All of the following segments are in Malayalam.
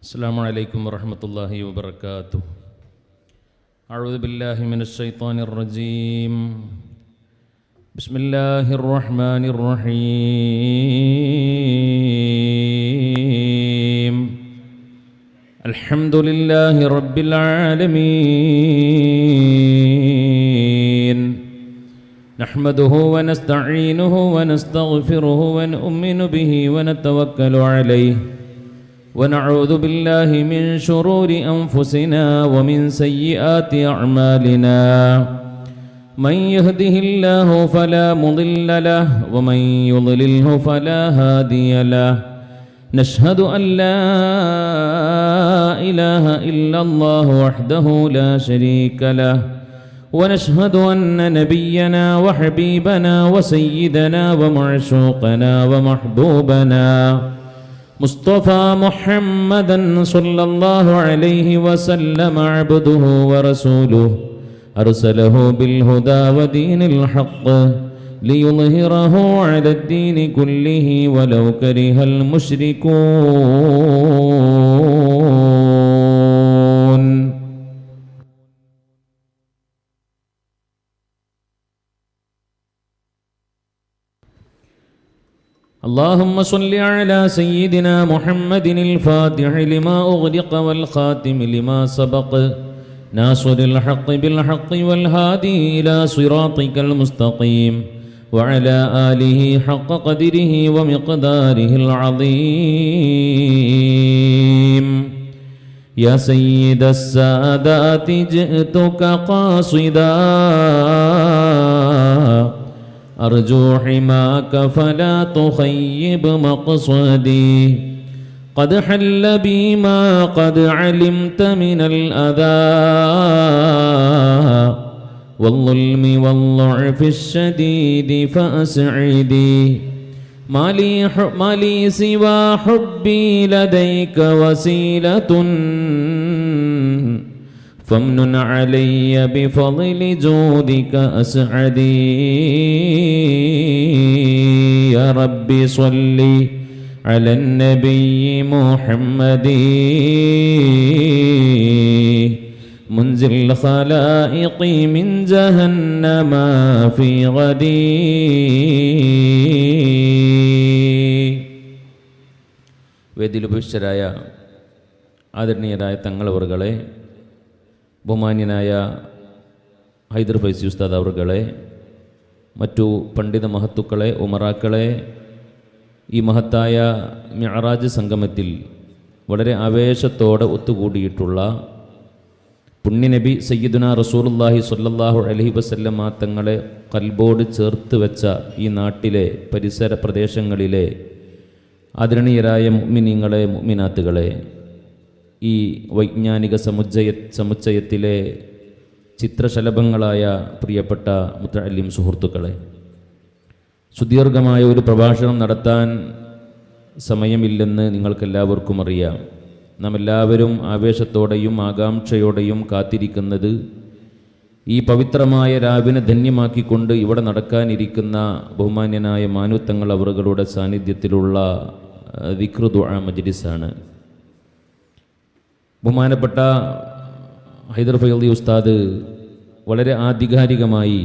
അസ്സലാമു അലൈക്കും വറഹ്മത്തുള്ളാഹി വബറകാതുഹു. അഊദു ബില്ലാഹി മിനശ് ശൈത്വാനിർ റജീം. ബിസ്മില്ലാഹിർ റഹ്മാനിർ റഹീം. അൽഹംദുലില്ലാഹി റബ്ബിൽ ആലമീൻ. നഹ്മദുഹു വനസ്തഈനുഹു വനസ്തഗ്ഫിറുഹു വനുഅ്മിനു ബിഹി വനതവക്കലു അലൈഹി ونعوذ بالله من شرور أنفسنا ومن سيئات أعمالنا من يهده الله فلا مضل له ومن يضلله فلا هادي له نشهد أن لا إله إلا الله وحده لا شريك له ونشهد أن نبينا وحبيبنا وسيدنا ومعشوقنا ومحبوبنا مصطفى محمدا صلى الله عليه وسلم عبده ورسوله أرسله بالهدى ودين الحق ليظهره على الدين كله ولو كره المشركون. اللهم صل على سيدنا محمد الفاتح لما أغلق والخاتم لما سبق ناصر الحق بالحق والهادي إلى صراطك المستقيم وعلى آله حق قدره ومقداره العظيم. يا سيد السادات جئتك قاصدا أرجو حماك فلا تخيب مقصدي قد حل بي ما قد علمت من الأذى والظلم والضعف الشديد فأسعدي ما لي سوى حبي لديك وسيلة فامنن علي بفضل جودك أسعدي. يا ربي صل على النبي محمد منزل الخلائق من جهنم في غدي. വേദിയിലുപവിഷ്ടരായ ആദരണീയരായ തങ്ങളവറുകളെ, ബഹുമാന്യനായ ഹൈദർ ഫൈസി ഉസ്താദ് അവറുകളെ, മറ്റു പണ്ഡിത മഹത്തുക്കളെ, ഉമറാക്കളെ, ഈ മഹത്തായ മിഅ്റാജ് സംഗമത്തിൽ വളരെ ആവേശത്തോടെ ഒത്തുകൂടിയിട്ടുള്ള പുണ്യനബി സയ്യിദുനാ റസൂലുള്ളാഹി സ്വല്ലല്ലാഹു അലൈഹി വസല്ലമ തങ്ങളെ ഖൽബോട് ചേർത്ത് വെച്ച ഈ നാട്ടിലെ പരിസര പ്രദേശങ്ങളിലെ ആദരണീയരായ മുഅ്മിനീങ്ങളെ, മുഅ്മിനാത്തുകളെ, ഈ വൈജ്ഞാനിക സമുച്ചയത്തിലെ ചിത്രശലഭങ്ങളായ പ്രിയപ്പെട്ട മുത്തഅല്ലിം സുഹൃത്തുക്കളെ, സുദീർഘമായ ഒരു പ്രഭാഷണം നടത്താൻ സമയമില്ലെന്ന് നിങ്ങൾക്കെല്ലാവർക്കും അറിയാം. നാം എല്ലാവരും ആവേശത്തോടെയും ആകാംക്ഷയോടെയും കാത്തിരിക്കുന്നത് ഈ പവിത്രമായ രാവിനെ ധന്യമാക്കിക്കൊണ്ട് ഇവിടെ നടക്കാനിരിക്കുന്ന ബഹുമാന്യനായ മാനുത്തങ്ങൾ അവറുകളുടെ സാന്നിധ്യത്തിലുള്ള ദിക്ർ ദുആ മജ്ലിസാണ്. ബഹുമാനപ്പെട്ട ഹൈദർ ഫൈസി ഉസ്താദ് വളരെ ആധികാരികമായി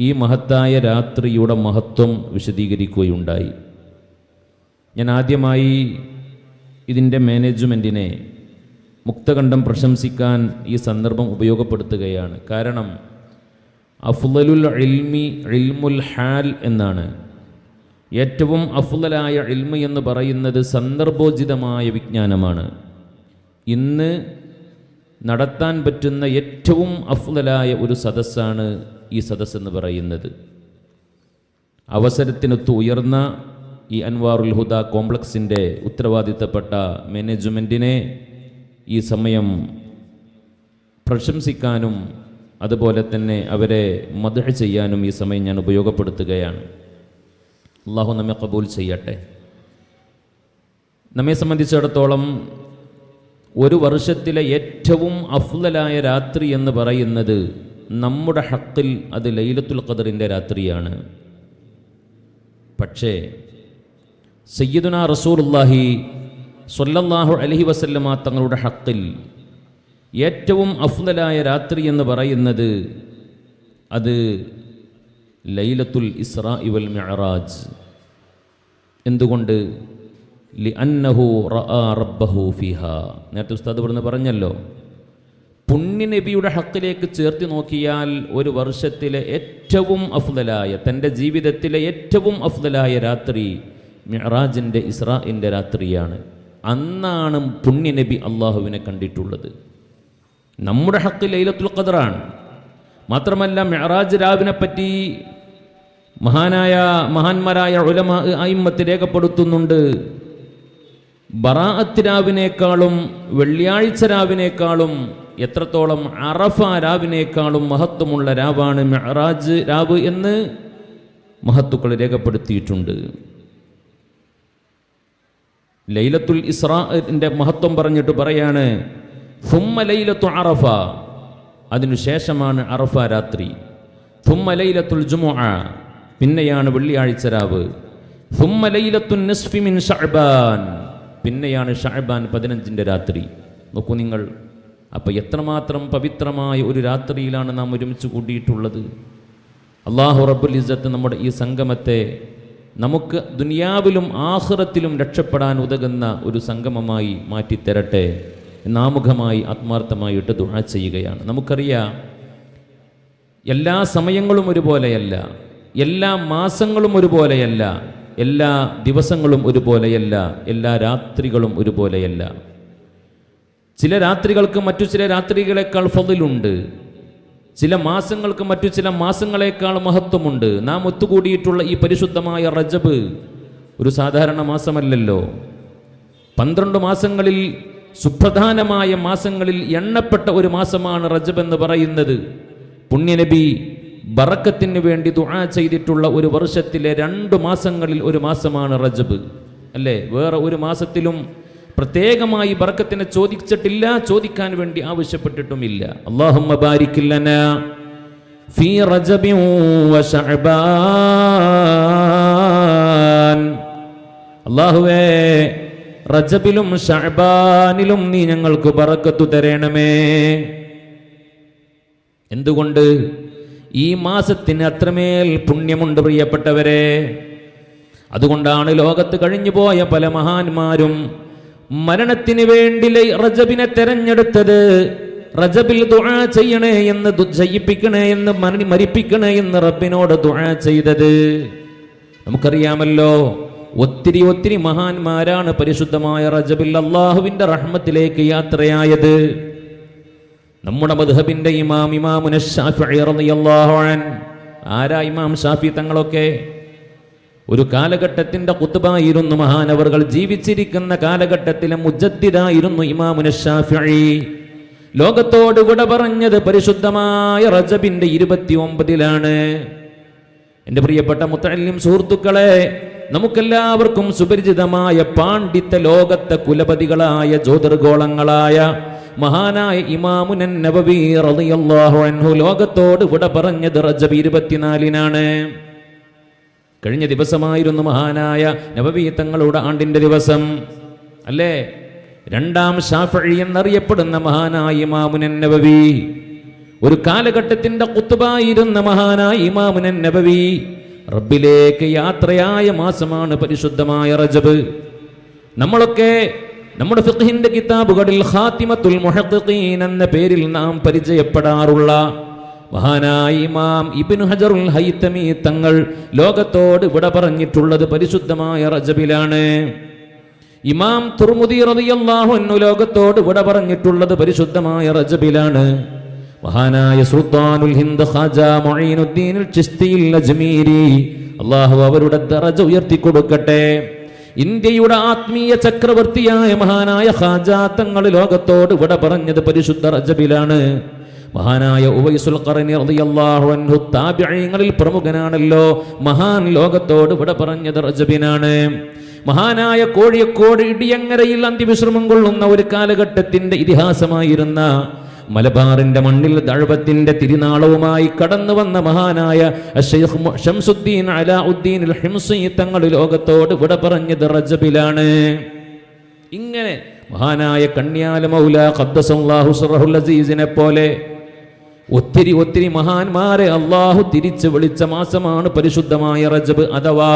ഈ മഹത്തായ രാത്രിയുടെ മഹത്വം വിശദീകരിക്കുകയുണ്ടായി. ഞാൻ ആദ്യമായി ഇതിൻ്റെ മാനേജ്മെൻറ്റിനെ മുക്തകണ്ഠം പ്രശംസിക്കാൻ ഈ സന്ദർഭം ഉപയോഗപ്പെടുത്തുകയാണ്. കാരണം അഫ്ളലുൽ ഇൽമി ഇൽമുൽ ഹാൽ എന്നാണ്. ഏറ്റവും അഫ്ളലായ ഇൽമ് എന്ന് പറയുന്നത് സന്ദർഭോചിതമായ വിജ്ഞാനമാണ്. ഇന്ന് നടത്താൻ പറ്റുന്ന ഏറ്റവും അഫ്ളലായ ഒരു സദസ്സാണ് ഈ സദസ്സ് എന്ന് പറയുന്നത്. അവസരത്തിനൊത്ത് ഉയർന്ന ഈ അൻവാറുൽ ഹുദ കോംപ്ലക്സിൻ്റെ ഉത്തരവാദിത്തപ്പെട്ട മാനേജ്മെൻറ്റിനെ ഈ സമയം പ്രശംസിക്കാനും അതുപോലെ തന്നെ അവരെ മദ്ഹ് ചെയ്യാനും ഈ സമയം ഞാൻ ഉപയോഗപ്പെടുത്തുകയാണ്. അല്ലാഹു നമ്മെ ഖബൂൽ ചെയ്യട്ടെ. നമ്മെ സംബന്ധിച്ചിടത്തോളം ഒരു വർഷത്തിലെ ഏറ്റവും അഫ്ളലായ രാത്രി എന്ന് പറയുന്നത് നമ്മുടെ ഹക്കിൽ അത് ലൈലത്തുൽ ഖദറിൻ്റെ രാത്രിയാണ്. പക്ഷേ സയ്യിദുനാ റസൂലുള്ളാഹി സ്വല്ലല്ലാഹു അലൈഹി വസല്ലമ തങ്ങളുടെ ഹക്കിൽ ഏറ്റവും അഫ്ളലായ രാത്രി എന്ന് പറയുന്നത് അത് ലൈലത്തുൽ ഇസ്റാഇ വൽ മിഅ്റാജ്. എന്തുകൊണ്ട്? ലിഅന്നഹു റഅ റബ്ബഹു ഫീഹാ. നേരത്തെ ഉസ്താദ് ഇവിടുന്ന് പറഞ്ഞല്ലോ, പുണ്യനബിയുടെ ഹക്കിലേക്ക് ചേർത്ത് നോക്കിയാൽ ഒരു വർഷത്തിലെ ഏറ്റവും അഫ്ളലായ, തൻ്റെ ജീവിതത്തിലെ ഏറ്റവും അഫ്ളലായ രാത്രി മിഅ്റാജിൻ്റെ ഇസ്റാഇൻ്റെ രാത്രിയാണ്. അന്നാണ് പുണ്യനബി അള്ളാഹുവിനെ കണ്ടിട്ടുള്ളത്. നമ്മുടെ ഹക്കിൽ ലൈലത്തുൽ ഖദറാണ്. മാത്രമല്ല മിഅ്റാജ് രാവിനെ പറ്റി മഹാന്മാരായ ഉലമാ അയിമ്മത്ത് രേഖപ്പെടുത്തുന്നുണ്ട്, ബറാഅത്ത് രാവിനേക്കാളും വെള്ളിയാഴ്ച രാവിനേക്കാളും എത്രത്തോളം അറഫ രാവിനേക്കാളും മഹത്വമുള്ള രാവാണ് മിഅ്റാജ് രാവ് എന്ന് മഹത്തുക്കൾ രേഖപ്പെടുത്തിയിട്ടുണ്ട്. ലൈലത്തുൽ ഇസ്റാഇന്റെ മഹത്വം പറഞ്ഞിട്ട് പറയാണ്, സുമ്മ ലൈലത്തു അറഫ, അതിനുശേഷമാണ് അറഫ രാത്രി. സുമ്മ ലൈലത്തുൽ ജുമുഅ, പിന്നെയാണ് വെള്ളിയാഴ്ച രാവ്. സുമ്മ ലൈലത്തുൻ നിസ്ഫി മിൻ ശഅബാൻ, പിന്നെയാണ് ശഅബാൻ 15ന്റെ രാത്രി. നോക്കൂ നിങ്ങൾ, അപ്പോൾ എത്രമാത്രം പവിത്രമായ ഒരു രാത്രിയിലാണ് നാം ഒരുമിച്ച് കൂടിയിട്ടുള്ളത്. അല്ലാഹു റബ്ബുൽ ഇസ്സത്ത് നമ്മുടെ ഈ സംഗമത്തെ നമുക്ക് ദുനിയാവിലും ആഖിറത്തിലും രക്ഷപ്പെടാൻ ഉതകുന്ന ഒരു സംഗമമായി മാറ്റിത്തരട്ടെ എന്നാമുഖമായി ആത്മാർത്ഥമായിട്ട് ദുആ ചെയ്യുകയാണ്. നമുക്കറിയാം, എല്ലാ സമയങ്ങളും ഒരുപോലെയല്ല, എല്ലാ മാസങ്ങളും ഒരുപോലെയല്ല, എല്ലാ ദിവസങ്ങളും ഒരുപോലെയല്ല, എല്ലാ രാത്രികളും ഒരുപോലെയല്ല. ചില രാത്രികൾക്ക് മറ്റു ചില രാത്രികളെക്കാൾ ഫളിലുണ്ട്, ചില മാസങ്ങൾക്ക് മറ്റു ചില മാസങ്ങളെക്കാൾ മഹത്വമുണ്ട്. നാം ഒത്തുകൂടിയിട്ടുള്ള ഈ പരിശുദ്ധമായ റജബ് ഒരു സാധാരണ മാസമല്ലല്ലോ. 12 മാസങ്ങളിൽ സുപ്രധാനമായ മാസങ്ങളിൽ എണ്ണപ്പെട്ട ഒരു മാസമാണ് റജബ് എന്ന് പറയുന്നത്. പുണ്യനബി ബറക്കത്തിന് വേണ്ടി ദുആ ചെയ്തിട്ടുള്ള ഒരു വർഷത്തിലെ 2 മാസങ്ങളിൽ ഒരു മാസമാണ് റജബ്, അല്ലേ? വേറെ ഒരു മാസത്തിലും പ്രത്യേകമായി ബറക്കത്തിനെ ചോദിച്ചിട്ടില്ല, ചോദിക്കാൻ വേണ്ടി ആവശ്യപ്പെട്ടിട്ടുമില്ല. അല്ലാഹുമ്മ ബാരിക് ലനാ ഫീ റജബിൻ വ ശഅബാൻ. അല്ലാഹുവേ, റജബിലും ശഅബാനിലും നീ ഞങ്ങൾക്ക് ബറക്കത്ത് തരണമേ. എന്തുകൊണ്ട്? ഈ മാസത്തിന് അത്രമേൽ പുണ്യമുണ്ട് പ്രിയപ്പെട്ടവരെ. അതുകൊണ്ടാണ് ലോകത്ത് കഴിഞ്ഞു പോയ പല മഹാന്മാരും മരണത്തിന് വേണ്ടി റജബിനെ തെരഞ്ഞെടുത്തത്. റജബിൽ ദുആ ചെയ്യണേ എന്ന്, ചെയ്യിപ്പിക്കണേ എന്ന്, മരിപ്പിക്കണേ എന്ന് റബ്ബിനോട് ദുആ ചെയ്തത്. നമുക്കറിയാമല്ലോ, ഒത്തിരി മഹാന്മാരാണ് പരിശുദ്ധമായ റജബിൽ അല്ലാഹുവിന്റെ റഹ്മത്തിലേക്ക് യാത്രയായത്. നമ്മുടെ മദ്ഹബിന്റെ ഇമാമുന ശാഫിഈ റളിയല്ലാഹു അൻഹു. ആരാ ഇമാം ഷാഫി തങ്ങളൊക്കെ? ഒരു കാലഘട്ടത്തിന്റെ ഖുത്ബായിരുന്നു മഹാനവറുകൾ. ജീവിച്ചിരിക്കുന്ന കാലഘട്ടത്തിലെ മുജദ്ദിദായിരുന്നു ഇമാമുന ശാഫിഈ. ലോകത്തോട് വിട പറഞ്ഞത് പരിശുദ്ധമായ റജബിന്റെ 29-ലാണ്. എൻ്റെ പ്രിയപ്പെട്ട മുത്തഅല്ലിം സുഹൃത്തുക്കളെ, നമുക്കെല്ലാവർക്കും സുപരിചിതമായ പാണ്ഡിത്യ ലോകത്തെ കുലപതികളായ ജ്യോതിർഗോളങ്ങളായ മഹാനായ ഇമാമുൻ നവവി റളിയല്ലാഹു അൻഹു ലോകത്തോട് വിട പറഞ്ഞത് റജബ് 24-നാണ്. കഴിഞ്ഞ ദിവസമായിരുന്നു മഹാനായ നവവി തങ്ങളുടെ ആണ്ടിന്റെ ദിവസം, അല്ലേ? 2ാം ശാഫിഈ എന്നറിയപ്പെടുന്ന മഹാനായ ഇമാമുൻ നവവി, ഒരു കാലഘട്ടത്തിന്റെ ഖുത്ബായിരുന്ന മഹാനായ ഇമാമുൻ നവവി റബ്ബിലേക്ക് യാത്രയായ മാസമാണ് പരിശുദ്ധമായ റജബ്. നമ്മളൊക്കെ നമ്മുടെ ഫിഖ്ഹിന്റെ കിതാബുകളിൽ ഖാതിമത്തുൽ മുഹഖ്ഖീൻ എന്ന പേരിൽ നാം പരിചയപ്പെടാറുള്ള മഹാനായ ഇമാം ഇബ്നു ഹജറുൽ ഹൈതമി തങ്ങൾ ലോകത്തോട് വിട പറഞ്ഞിട്ടുള്ളത് പരിശുദ്ധമായ റജബിലാണ്. ഇമാം തുർമുദി റളിയല്ലാഹു അൻഹു ലോകത്തോട് വിട പറഞ്ഞിട്ടുള്ളത് പരിശുദ്ധമായ റജബിലാണ്. മഹാനായ സുൽത്താനുൽ ഹിന്ദ് ഖാജ മുഈനുദ്ദീൻ ചിശ്തിയിൽ അജ്മീരി, അല്ലാഹു അവരുടെ ദറജ ഉയർത്തി കൊടുക്കട്ടെ. ഇന്ത്യയുടെ ആത്മീയ ചക്രവർത്തിയായ മഹാനായ ഖാജ തങ്ങൾ ലോകത്തോട് വിട പറഞ്ഞത് പരിശുദ്ധ റജബിലാണ്. മഹാനായ ഉവൈസുൽ ഖറനി റളിയല്ലാഹു അൻഹു താബിഈങ്ങളിൽ പ്രമുഖനാണല്ലോ. മഹാൻ ലോകത്തോട് വിട പറഞ്ഞത് റജബിനാണ്. മഹാനായ കോഴിക്കോട് ഇടിയങ്ങരയിൽ അന്ത്യവിശ്രമം കൊള്ളുന്ന ഒരു കാലഘട്ടത്തിന്റെ ഇതിഹാസമായിരുന്ന മലബാറിന്റെ മണ്ണിൽ ദഅവത്തിന്റെ തിരുനാളവുമായി കടന്നു വന്ന മഹാനായ ശൈഖ് ശംസുദ്ദീൻ അലാഉദ്ദീൻ അൽ ഹിംസി തങ്ങൾ ലോകത്തോട് വിട പറഞ്ഞത് റജബിലാണ്. ഇങ്ങനെ മഹാനായ കണ്യാല മൗല ഖദ്ദസല്ലാഹു സിറഹുൽ അസീസിനെ പോലെ ഒത്തിരി ഒത്തിരി മഹാന്മാരെ അള്ളാഹു തിരിച്ചു വിളിച്ച മാസമാണ് പരിശുദ്ധമായ റജബ്. അഥവാ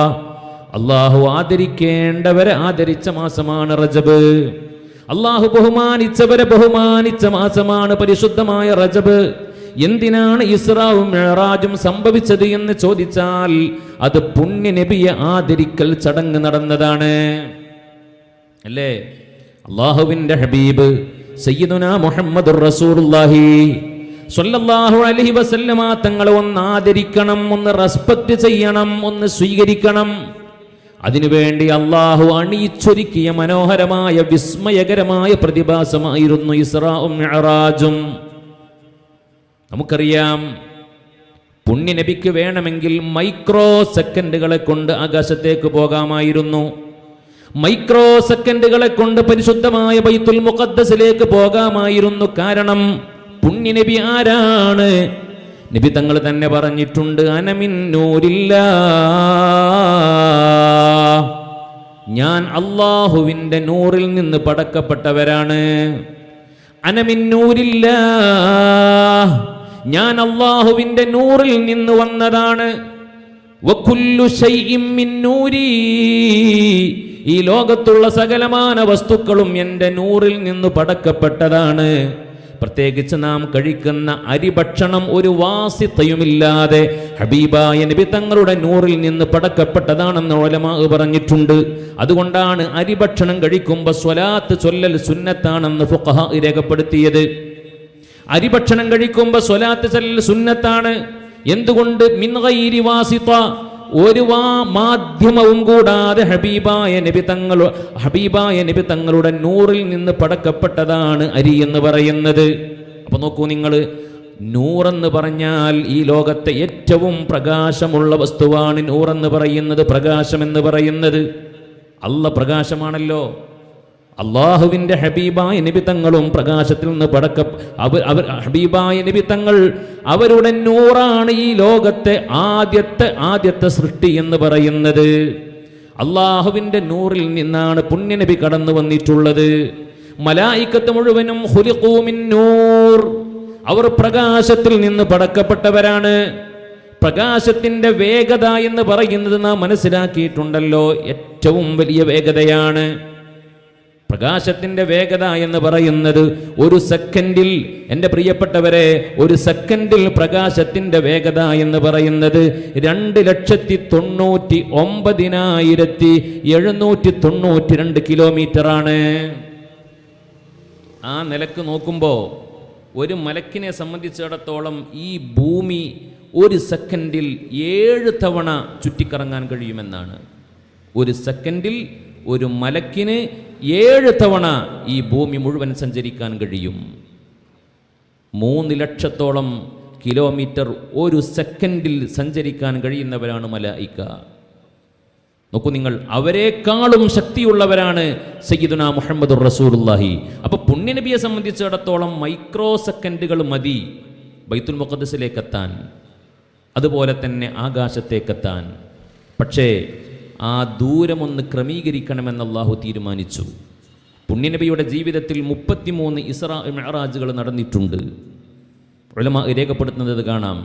അള്ളാഹു ആദരിക്കേണ്ടവരെ ആദരിച്ച മാസമാണ് റജബ്. അള്ളാഹു ബഹുമാനിച്ചവരെ ബഹുമാനിച്ച മാസമാണ് പരിശുദ്ധമായ റജബ്. എന്തിനാണ് ഇസ്രാവും മിഅ്റാജും സംഭവിച്ചത് എന്ന് ചോദിച്ചാൽ അത് പുണ്യ നബിയെ ആദരിക്കൽ ചടങ്ങ് നടന്നതാണ്. അല്ലേ? അള്ളാഹുവിന്റെ ഹബീബ് സയ്യിദുനാ മുഹമ്മദുർ റസൂലുള്ളാഹി സ്വല്ലല്ലാഹു അലൈഹി വസല്ലമ തങ്ങളെ ഒന്ന് ആദരിക്കണം, ഒന്ന് റെസ്പെക്ട് ചെയ്യണം, ഒന്ന് സ്വീകരിക്കണം. അതിനുവേണ്ടി അള്ളാഹു അണിയിച്ചൊരുക്കിയ മനോഹരമായ വിസ്മയകരമായ പ്രതിഭാസമായിരുന്നു ഇസ്രാഉം മിഅ്റാജും. നമുക്കറിയാം, പുണ്യ നബിക്ക് വേണമെങ്കിൽ മൈക്രോ സെക്കൻഡുകളെ കൊണ്ട് ആകാശത്തേക്ക് പോകാമായിരുന്നു. മൈക്രോ സെക്കൻഡുകളെ കൊണ്ട് പരിശുദ്ധമായ ബൈത്തുൽ മുഖദ്ദസിലേക്ക് പോകാമായിരുന്നു. കാരണം പുണ്യ നബി ആരാണ്? നബി തങ്ങൾ തന്നെ പറഞ്ഞിട്ടുണ്ട്, അനമിൻ നൂരില്ലാ, ഞാൻ അള്ളാഹുവിന്റെ നൂറിൽ നിന്ന് പടക്കപ്പെട്ടവരാണ്. അനമിൻ നൂരില്ലാ, ഞാൻ അള്ളാഹുവിന്റെ നൂറിൽ നിന്ന് വന്നതാണ്. വകുല്ലു ശൈഇൻ മിൻ നൂരി, ഈ ലോകത്തുള്ള സകലമാന വസ്തുക്കളും എൻ്റെ നൂറിൽ നിന്ന് പടക്കപ്പെട്ടതാണ്. പ്രത്യേകിച്ച് നാം കഴിക്കുന്ന അരിഭക്ഷണം ഒരു വാസിത്തയുമില്ലാതെ ഹബീബായ നബി തങ്ങളുടെ നൂറിൽ നിന്ന് പടക്കപ്പെട്ടതാണെന്ന് ഉലമാ പറഞ്ഞിട്ടുണ്ട്. അതുകൊണ്ടാണ് അരിഭക്ഷണം കഴിക്കുമ്പോൾ സ്വലാത്ത് ചൊല്ലൽ സുന്നത്താണെന്ന് ഫുഖഹാ രേഖപ്പെടുത്തിയത്. അരിഭക്ഷണം കഴിക്കുമ്പോൾ സ്വലാത്ത് ചൊല്ലൽ സുന്നത്താണ്. എന്തുകൊണ്ട്? മിൻ ഗൈരി വാസിത, ഒരു മാധ്യമവും കൂടാതെ ഹബീബായ നബി തങ്ങളുടെ നൂറിൽ നിന്ന് പടക്കപ്പെട്ടതാണ് അരി എന്ന് പറയുന്നത്. അപ്പൊ നോക്കൂ നിങ്ങൾ, നൂറെന്ന് പറഞ്ഞാൽ ഈ ലോകത്തെ ഏറ്റവും പ്രകാശമുള്ള വസ്തുവാണ് നൂറെന്ന് പറയുന്നത്, പ്രകാശമെന്ന് പറയുന്നത്. അല്ല പ്രകാശമാണല്ലോ. അള്ളാഹുവിന്റെ ഹബീബായ നബി തങ്ങളും പ്രകാശത്തിൽ നിന്ന് ഹബീബായ നബി തങ്ങൾ അവരുടെ നൂറാണ് ഈ ലോകത്തെ ആദ്യത്തെ സൃഷ്ടി എന്ന് പറയുന്നത്. അള്ളാഹുവിന്റെ നൂറിൽ നിന്നാണ് പുണ്യ നബി കടന്നു വന്നിട്ടുള്ളത്. മലായിക്കത്ത് മുഴുവനും ഖുലിഖൂ മിൻ നൂർ, അവർ പ്രകാശത്തിൽ നിന്ന് പടക്കപ്പെട്ടവരാണ്. പ്രകാശത്തിന്റെ വേഗത എന്ന് പറയുന്നത് നാം മനസ്സിലാക്കിയിട്ടുണ്ടല്ലോ, ഏറ്റവും വലിയ വേഗതയാണ്. പ്രകാശത്തിന്റെ വേഗത എന്ന് പറയുന്നത് ഒരു സെക്കൻഡിൽ, എൻ്റെ പ്രിയപ്പെട്ടവരെ, ഒരു സെക്കൻഡിൽ പ്രകാശത്തിന്റെ വേഗത എന്ന് പറയുന്നത് 2,99,792 കിലോമീറ്റർ ആണ്. ആ നിലക്ക് നോക്കുമ്പോൾ ഒരു മലക്കിനെ സംബന്ധിച്ചിടത്തോളം ഈ ഭൂമി ഒരു സെക്കൻഡിൽ 7 തവണ ചുറ്റിക്കറങ്ങാൻ കഴിയുമെന്നാണ്. ഒരു സെക്കൻഡിൽ ഒരു മലക്കിന് 7 തവണ ഈ ഭൂമി മുഴുവൻ സഞ്ചരിക്കാൻ കഴിയും. 3 ലക്ഷത്തോളം കിലോമീറ്റർ ഒരു സെക്കൻഡിൽ സഞ്ചരിക്കാൻ കഴിയുന്നവരാണ് മലായിക്ക. നോക്കൂ നിങ്ങൾ, അവരെക്കാളും ശക്തിയുള്ളവരാണ് സയ്യിദുനാ മുഹമ്മദുർ റസൂലുള്ളാഹി. അപ്പൊ പുണ്യനബിയെ സംബന്ധിച്ചിടത്തോളം മൈക്രോ സെക്കൻഡുകൾ മതി ബൈത്തുൽ മുഖദ്ദസിലേക്ക് എത്താൻ, അതുപോലെ തന്നെ ആകാശത്തേക്കെത്താൻ. പക്ഷേ ആ ദൂരമൊന്ന് ക്രമീകരിക്കണമെന്ന് അല്ലാഹു തീരുമാനിച്ചു. പുണ്യനബിയുടെ ജീവിതത്തിൽ 33 ഇസ്രാ മിഅ്റാജുകൾ നടന്നിട്ടുണ്ട്. ഉലമാ രേഖപ്പെടുത്തുന്നത് കാണാം.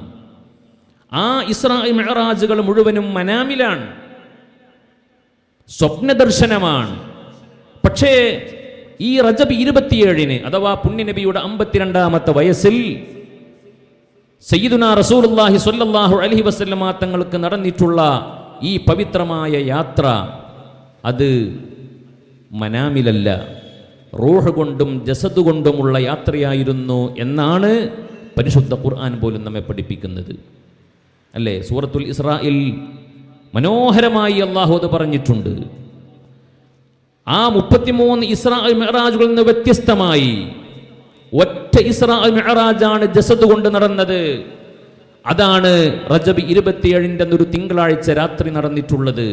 ആ ഇസ്രാ മിഅ്റാജുകൾ മുഴുവനും മനാമിലാണ്, സ്വപ്നദർശനമാണ്. പക്ഷേ ഈ റജബ് 27-ന് അഥവാ പുണ്യനബിയുടെ 52-ാമത്തെ വയസ്സിൽ സയ്യിദുനാ റസൂലുള്ളാഹി സ്വല്ലല്ലാഹു അലൈഹി വസല്ലമ തങ്ങൾക്ക് നടന്നിട്ടുള്ള ഈ പവിത്രമായ യാത്ര അത് മനാമിലല്ല, റൂഹ് കൊണ്ടും ജസദ് കൊണ്ടുമുള്ള യാത്രയായിരുന്നു എന്നാണ് പരിശുദ്ധ ഖുർആൻ പോലും നമ്മെ പഠിപ്പിക്കുന്നത്. അല്ലേ? സൂറത്തുൽ ഇസ്രായിൽ മനോഹരമായി അല്ലാഹു അത് പറഞ്ഞിട്ടുണ്ട്. ആ 33 ഇസ്രാ മിഅ്റാജുകളിൽ നിന്ന് വ്യത്യസ്തമായി ഒറ്റ ഇസ്രാ മിഅ്റാജാണ് ജസദ് കൊണ്ട് നടന്നത്. അതാണ് റജബ് 27-ന്റെ ഒരു തിങ്കളാഴ്ച രാത്രി നടന്നിട്ടുള്ളത്.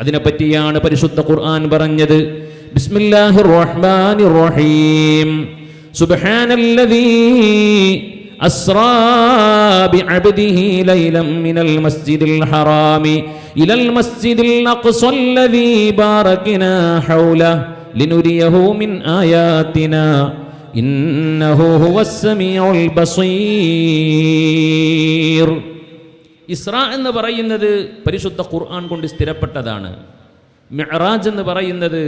അതിനെപ്പറ്റിയാണ് പരിശുദ്ധ ഖുർആൻ പറഞ്ഞത്. ബിസ്മില്ലാഹിർ റഹ്മാനിർ റഹീം. സുബ്ഹാനല്ലദീ അസ്റാ ബിഅബ്ദിഹി ലൈലൻ മിനൽ മസ്ജിദിൽ ഹറാമി ഇലൽ മസ്ജിദിൽ അഖ്സല്ലദീ ബാറക്നാ ഹൗലഹു ലിനുരിയഹു മിൻ ആയാതിനാ ഇന്നഹു ഹുവസ് സമീഉൽ ബസീർ. ഇസ്രാ എന്ന് പറയുന്നത് പരിശുദ്ധ ഖുർആൻ കൊണ്ട് സ്ഥിരപ്പെട്ടതാണ്. മിഅ്റാജ് എന്ന് പറയുന്നത്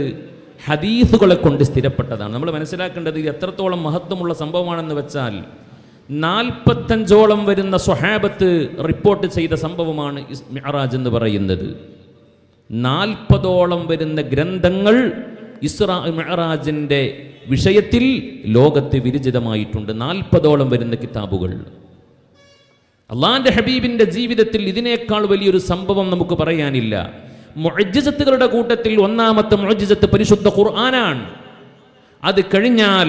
ഹദീസുകളെ കൊണ്ട് സ്ഥിരപ്പെട്ടതാണ്. നമ്മൾ മനസ്സിലാക്കേണ്ടത് ഇത് എത്രത്തോളം മഹത്വമുള്ള സംഭവമാണെന്ന് വെച്ചാൽ 45ഓളം വരുന്ന സ്വഹാബത്ത് റിപ്പോർട്ട് ചെയ്ത സംഭവമാണ് മിഅ്റാജ് എന്ന് പറയുന്നത്. 40ഓളം വരുന്ന ഗ്രന്ഥങ്ങൾ ഇസ്രാ മിഅ്റാജിൻ്റെ വിഷയത്തിൽ ലോകത്ത് വിരചിതമായിട്ടുണ്ട്. 40ഓളം വരുന്ന കിതാബുകൾ. അള്ളാന്റെ ഹബീബിന്റെ ജീവിതത്തിൽ ഇതിനേക്കാൾ വലിയൊരു സംഭവം നമുക്ക് പറയാനില്ല. മുഅ്ജിസത്തുകളുടെ കൂട്ടത്തിൽ ഒന്നാമത്തെ മുഅ്ജിസത്ത് പരിശുദ്ധ ഖുർആനാണ്. അത് കഴിഞ്ഞാൽ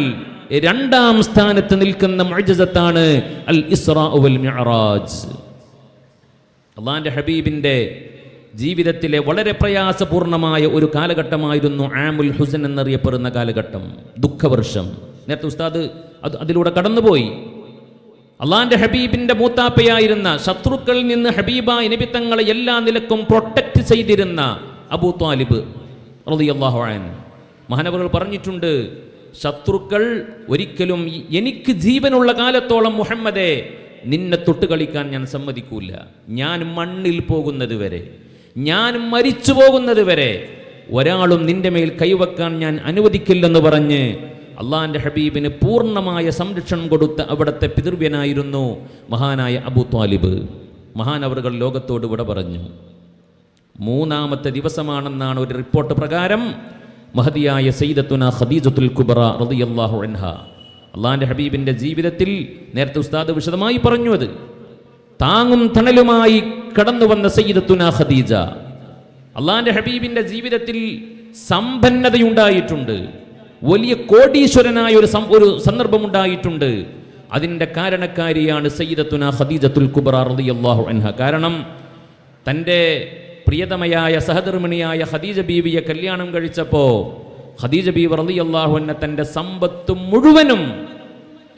രണ്ടാം സ്ഥാനത്ത് നിൽക്കുന്ന മുഅ്ജിസത്താണ് അൽ ഇസ്റാ വൽ മിഅ്റാജ്. അള്ളാന്റെ ഹബീബിന്റെ ജീവിതത്തിലെ വളരെ പ്രയാസപൂർണമായ ഒരു കാലഘട്ടമായിരുന്നു ആമുൽ ഹുസൻ എന്നറിയപ്പെടുന്ന കാലഘട്ടം, ദുഃഖവർഷം. നേരത്തെ ഉസ്താദ് അതിലൂടെ കടന്നുപോയി. അള്ളാന്റെ ഹബീബിന്റെ മൂത്താപ്പയായിരുന്ന, ശത്രുക്കളിൽ നിന്ന് ഹബീബായ നബി തങ്ങളെ എല്ലാ നിലക്കും പ്രൊട്ടക്ട് ചെയ്തിരുന്ന അബൂ ത്വാലിബ് റളിയല്ലാഹു അൻഹു, മഹാനവറുകൾ പറഞ്ഞിട്ടുണ്ട്, ശത്രുക്കൾ ഒരിക്കലും എനിക്ക് ജീവനുള്ള കാലത്തോളം മുഹമ്മദേ നിന്നെ തൊട്ടുകളിക്കാൻ ഞാൻ സമ്മതിക്കൂല. ഞാൻ മണ്ണിൽ പോകുന്നത് വരെ, ഞാൻ മരിച്ചു പോകുന്നത് വരെ ഒരാളും നിന്റെ മേൽ കൈവക്കാൻ ഞാൻ അനുവദിക്കില്ലെന്ന് പറഞ്ഞ് അള്ളാന്റെ ഹബീബിന് പൂർണ്ണമായ സംരക്ഷണം കൊടുത്ത അവിടുത്തെ പിതൃവ്യനായിരുന്നു മഹാനായ അബൂ ത്വാലിബ്. മഹാനവറുകൾ ലോകത്തോട് വിട പറഞ്ഞു. 3-ാമത്തെ ദിവസമാണെന്നാണ് ഒരു റിപ്പോർട്ട് പ്രകാരം മഹദിയായ സയ്യിദത്തുന ഖദീജത്തുൽ കുബ്ര റളിയല്ലാഹു അൻഹ, അള്ളാന്റെ ഹബീബിന്റെ ജീവിതത്തിൽ നേരത്തെ ഉസ്താദ് വിശദമായി പറഞ്ഞു, അത് താങ്ങും തണലുമായി കടന്നു വന്ന സയ്യിദത്തുന ഖദീജ. അള്ളാന്റെ ഹബീബിന്റെ ജീവിതത്തിൽ സമ്പന്നതയുണ്ടായിട്ടുണ്ട്, വലിയ കോടീശ്വരനായ ഒരു സന്ദർഭമുണ്ടായിട്ടുണ്ട്. അതിൻ്റെ കാരണക്കാരിയാണ് സയ്യിദത്തുന ഖദീജത്തുൽ കുബ്ര റളിയല്ലാഹു അൻഹ. കാരണം തൻ്റെ പ്രിയതമയായ സഹധർമ്മിണിയായ ഖദീജ ബീവിയെ കല്യാണം കഴിച്ചപ്പോൾ ഖദീജ ബീവി റളിയല്ലാഹു അൻഹ തൻ്റെ സമ്പത്ത് മുഴുവനും